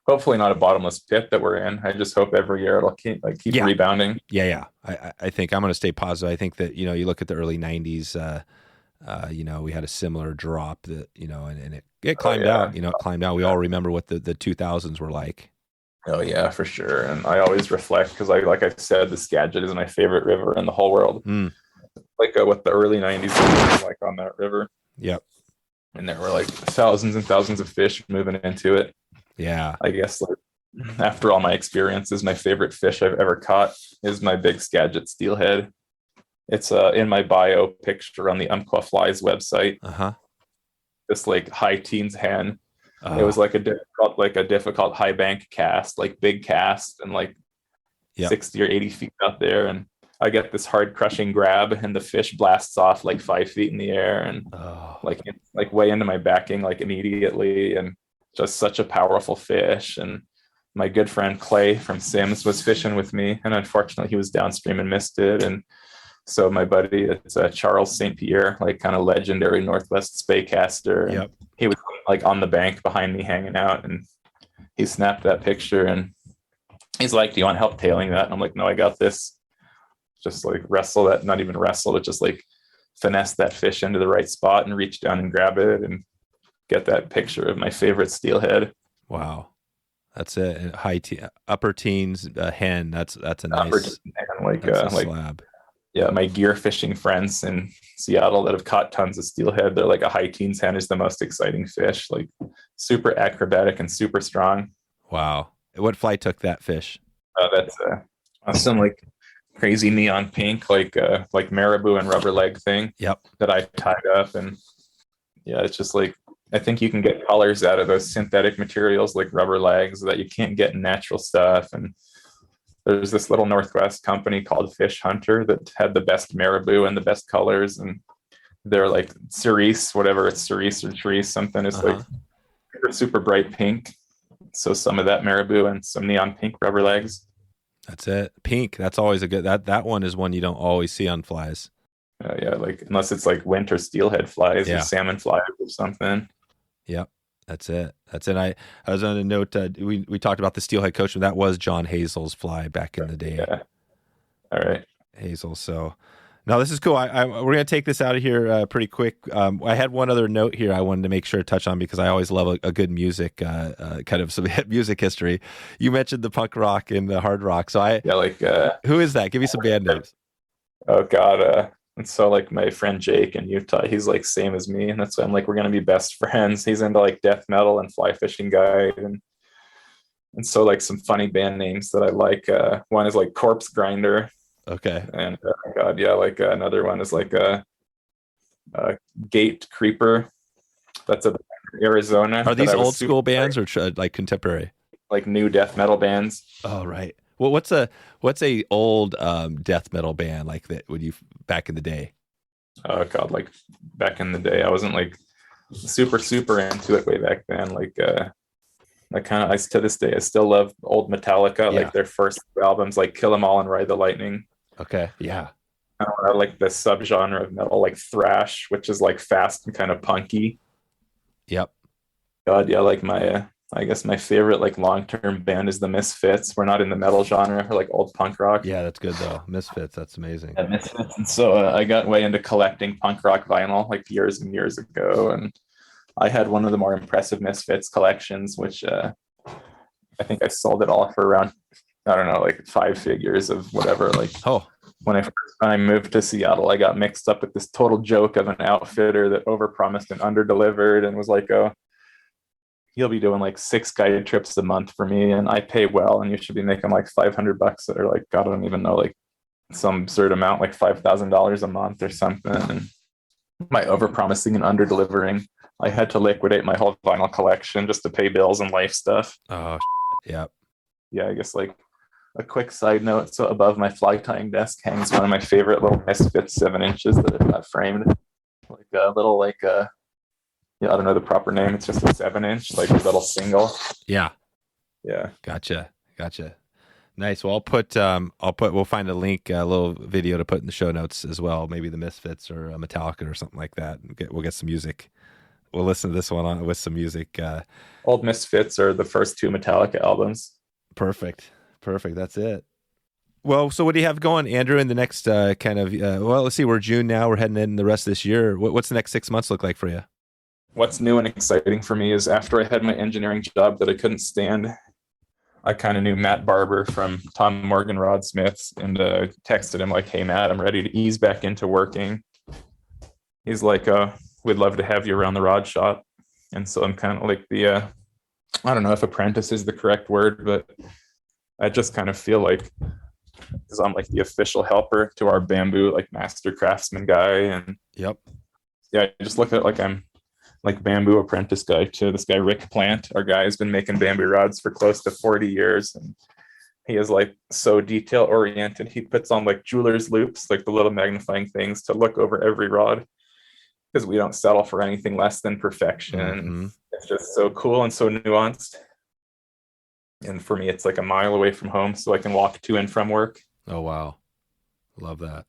hopefully not a bottomless pit that we're in. I just hope every year it'll keep rebounding. Yeah. I think I'm going to stay positive. I think that, you look at the early 90s. We had a similar drop that, and it climbed out. It climbed out. We all remember what the 2000s were like. Oh yeah, for sure. And I always reflect because like I said, the Skagit is my favorite river in the whole world. Like what the early 90s were like on that river. Yep. And there were like thousands and thousands of fish moving into it. Yeah. I guess like after all my experiences, my favorite fish I've ever caught is my big Skagit steelhead. It's in my bio picture on the Umpqua Flies website. This like high teens hen. It was like a difficult high bank cast, like big cast, and like 60 or 80 feet out there. And I get this hard crushing grab, and the fish blasts off like 5 feet in the air, and like way into my backing, like immediately, and just such a powerful fish. And my good friend Clay from Sims was fishing with me, and unfortunately he was downstream and missed it. And so my buddy, it's Charles St. Pierre, like kind of legendary Northwest spay caster. Yep. He was like on the bank behind me hanging out, and he snapped that picture, and he's like, do you want help tailing that? And I'm like, no, I got this. Just like wrestle that, not even wrestle, but just like finesse that fish into the right spot and reach down and grab it and get that picture of my favorite steelhead. Wow. That's it. Upper teens hen. That's a nice upper teen hen, like slab. Yeah, my gear fishing friends in Seattle that have caught tons of steelhead, they're like a high teens hen is the most exciting fish, like super acrobatic and super strong. Wow. What fly took that fish? That's some like crazy neon pink, like marabou and rubber leg thing. Yep. That I tied up. And yeah, it's just like, I think you can get colors out of those synthetic materials like rubber legs that you can't get in natural stuff. And there's this little Northwest company called Fish Hunter that had the best marabou and the best colors. And they're like cerise, whatever it's cerise or cerise, something. It's like super bright pink. So some of that marabou and some neon pink rubber legs. That's it. Pink. That's always a good, that one is one you don't always see on flies. Yeah, like unless it's like winter steelhead flies Yeah. or salmon flies or something. Yep. That's it. I was on a note, we talked about the Steelhead Coachman. That was John Hazel's fly back in the day. Yeah. All right. Hazel. So no, this is cool. We're going to take this out of here pretty quick. I had one other note here I wanted to make sure to touch on because I always love a good music, kind of some music history. You mentioned the punk rock and the hard rock. So who is that? Give me some band names. Oh God. And so like my friend Jake in Utah, he's like same as me. And that's why I'm like, we're going to be best friends. He's into like death metal and fly fishing guide. And so like some funny band names that I like, one is like Corpse Grinder. Okay. And God, yeah, like another one is like a Gate Creeper. That's a Arizona. Are these old school bands or like contemporary? Like new death metal bands. Oh, right. Well, what's a old death metal band like that? Would you back in the day? Oh God, like back in the day, I wasn't like super into it way back then. Like I to this day I still love old Metallica, like their first albums, like Kill 'Em All and Ride the Lightning. Okay, yeah. I like the subgenre of metal, like thrash, which is like fast and kind of punky. Yep. God, yeah, like I guess my favorite like long-term band is the Misfits. We're not in the metal genre, we're like old punk rock. Yeah, that's good though. Misfits, that's amazing. Yeah, Misfits. And so I got way into collecting punk rock vinyl like years and years ago, and I had one of the more impressive Misfits collections, which I think I sold it all for around, I don't know, like 5 figures of whatever. Like, when I moved to Seattle, I got mixed up with this total joke of an outfitter that overpromised and underdelivered and was like, oh, you'll be doing like 6 guided trips a month for me, and I pay well, and you should be making like $500 or like, God, I don't even know, like some absurd amount, like $5,000 a month or something. And my overpromising and underdelivering, I had to liquidate my whole vinyl collection just to pay bills and life stuff. Oh, yeah. Yeah, I guess like a quick side note. So above my fly tying desk hangs one of my favorite little Misfits 7 inches that I've got framed. Like a little, like I don't know the proper name. It's just a 7-inch, like a little single. Yeah. Yeah. Gotcha. Nice. Well, we'll find a link, a little video to put in the show notes as well. Maybe the Misfits or Metallica or something like that. We'll get some music. We'll listen to this one on with some music. Old Misfits are the first 2 Metallica albums. Perfect. That's it. Well, so what do you have going, Andrew, in the next let's see, we're June now. We're heading in the rest of this year. What's the next 6 months look like for you? What's new and exciting for me is after I had my engineering job that I couldn't stand, I kind of knew Matt Barber from Tom Morgan Rodsmith and texted him like, hey, Matt, I'm ready to ease back into working. He's like, we'd love to have you around the rod shop. And so I'm kind of like I don't know if apprentice is the correct word, but I just kind of feel like, because I'm like the official helper to our bamboo, like master craftsman guy. And yep. Yeah, I just look at it like I'm like bamboo apprentice guy to this guy, Rick Plant. Our guy has been making bamboo rods for close to 40 years. And he is like so detail oriented. He puts on like jeweler's loops, like the little magnifying things to look over every rod, because we don't settle for anything less than perfection. Mm-hmm. It's just so cool and so nuanced. And for me, it's like a mile away from home, so I can walk to and from work. Oh, wow. Love that.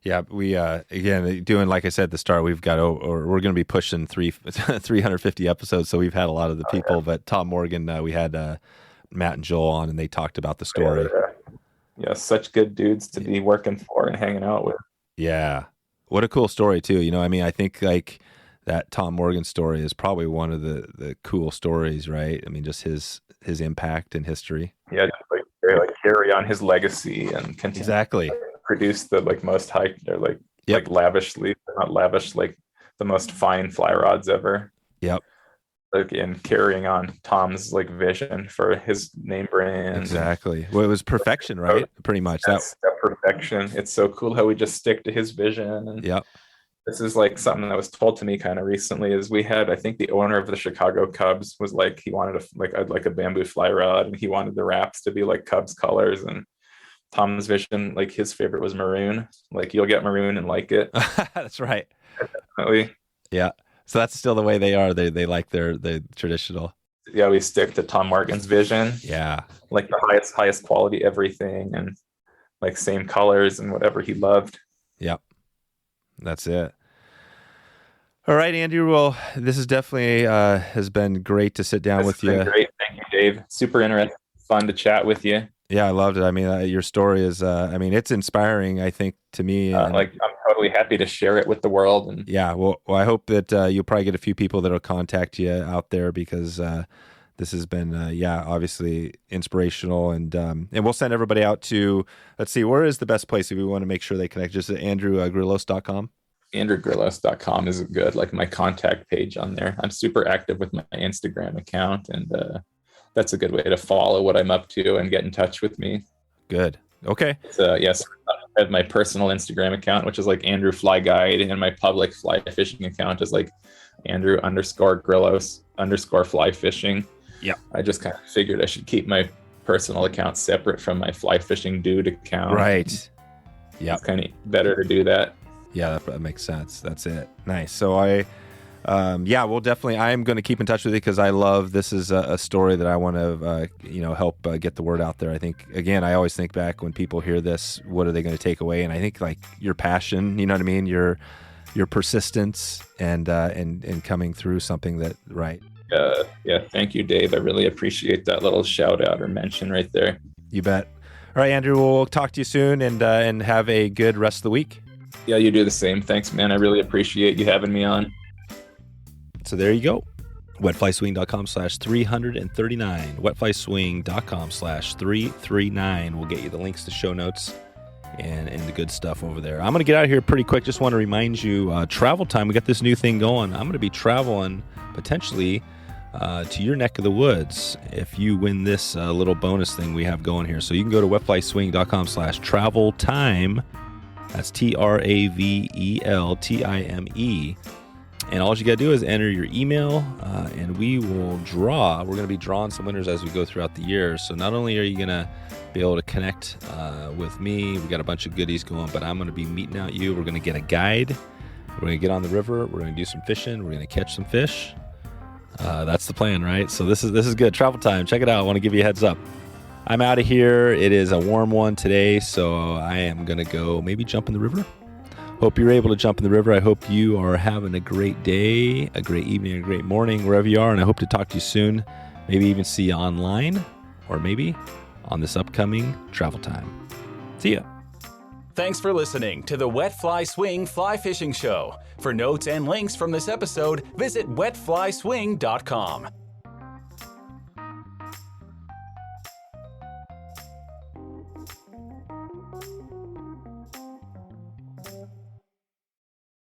Yeah, we, again, doing, like I said at the start, we're going to be pushing 350 episodes, so we've had a lot of the people, but Tom Morgan, we had Matt and Joel on, and they talked about the story. Yeah, such good dudes to be working for and hanging out with. Yeah. What a cool story, too. I think, like, that Tom Morgan story is probably one of the cool stories, right? I mean, just his impact and history. Yeah, just like carry on his legacy and continue. Exactly. Produce the like most high, or like lavishly, not lavish, like the most fine fly rods ever. Yep. Like in carrying on Tom's like vision for his name brand. Exactly. Well, it was perfection, right? Pretty much. That's perfection. It's so cool how we just stick to his vision. And yep. This is like something that was told to me kind of recently. Is we had, I think the owner of the Chicago Cubs was like, he wanted I'd like a bamboo fly rod, and he wanted the wraps to be like Cubs colors. And Tom's vision, like his favorite was maroon. Like you'll get maroon and like it. That's right. definitely. Yeah. So that's still the way they are. They like the traditional. Yeah, we stick to Tom Morgan's vision. Yeah. Like the highest quality everything, and like same colors and whatever he loved. Yep. That's it. All right, Andrew. Well, this is definitely has been great to sit down with you. Great. Thank you, Dave. Super interesting. Fun to chat with you. Yeah, I loved it. I mean, your story is, it's inspiring, I think, to me. I'm totally happy to share it with the world. And yeah, well, I hope that you'll probably get a few people that'll contact you out there, because this has been, obviously inspirational. And we'll send everybody out to, let's see, where is the best place if we want to make sure they connect? Just at andrewgrillos.com. andrewgrillos.com is good, like my contact page on there. I'm super active with my Instagram account, and that's a good way to follow what I'm up to and get in touch with me. Good. Okay. So, yes, I have my personal Instagram account, which is like Andrew Fly Guide, and my public fly fishing account is like Andrew_Grillos_fly fishing. Yeah. I just kind of figured I should keep my personal account separate from my fly fishing dude account. Right. Yeah. It's kind of better to do that. Yeah, that makes sense. That's it. Nice. So we'll definitely, I'm going to keep in touch with you, because I love, this is a story that I want to, help get the word out there. I think, again, I always think back when people hear this, what are they going to take away? And I think like your passion, you know what I mean? Your persistence and coming through something that, right. Yeah. Thank you, Dave. I really appreciate that little shout out or mention right there. You bet. All right, Andrew, we'll talk to you soon, and have a good rest of the week. Yeah, you do the same. Thanks, man. I really appreciate you having me on. So there you go. Wetflyswing.com/339. Wetflyswing.com/339 will get you the links to show notes and the good stuff over there. I'm going to get out of here pretty quick. Just want to remind you, travel time. We got this new thing going. I'm going to be traveling potentially to your neck of the woods if you win this little bonus thing we have going here. So you can go to wetflyswing.com/travel time. That's TRAVELTIME. And all you got to do is enter your email, and we will draw. We're going to be drawing some winners as we go throughout the year. So not only are you going to be able to connect with me, we got a bunch of goodies going, but I'm going to be meeting out you. We're going to get a guide. We're going to get on the river. We're going to do some fishing. We're going to catch some fish. That's the plan, right? So this is good. Travel time. Check it out. I want to give you a heads up. I'm out of here. It is a warm one today, so I am going to go maybe jump in the river. Hope you're able to jump in the river. I hope you are having a great day, a great evening, a great morning, wherever you are, and I hope to talk to you soon. Maybe even see you online, or maybe on this upcoming travel time. See ya. Thanks for listening to the Wet Fly Swing Fly Fishing Show. For notes and links from this episode, visit wetflyswing.com.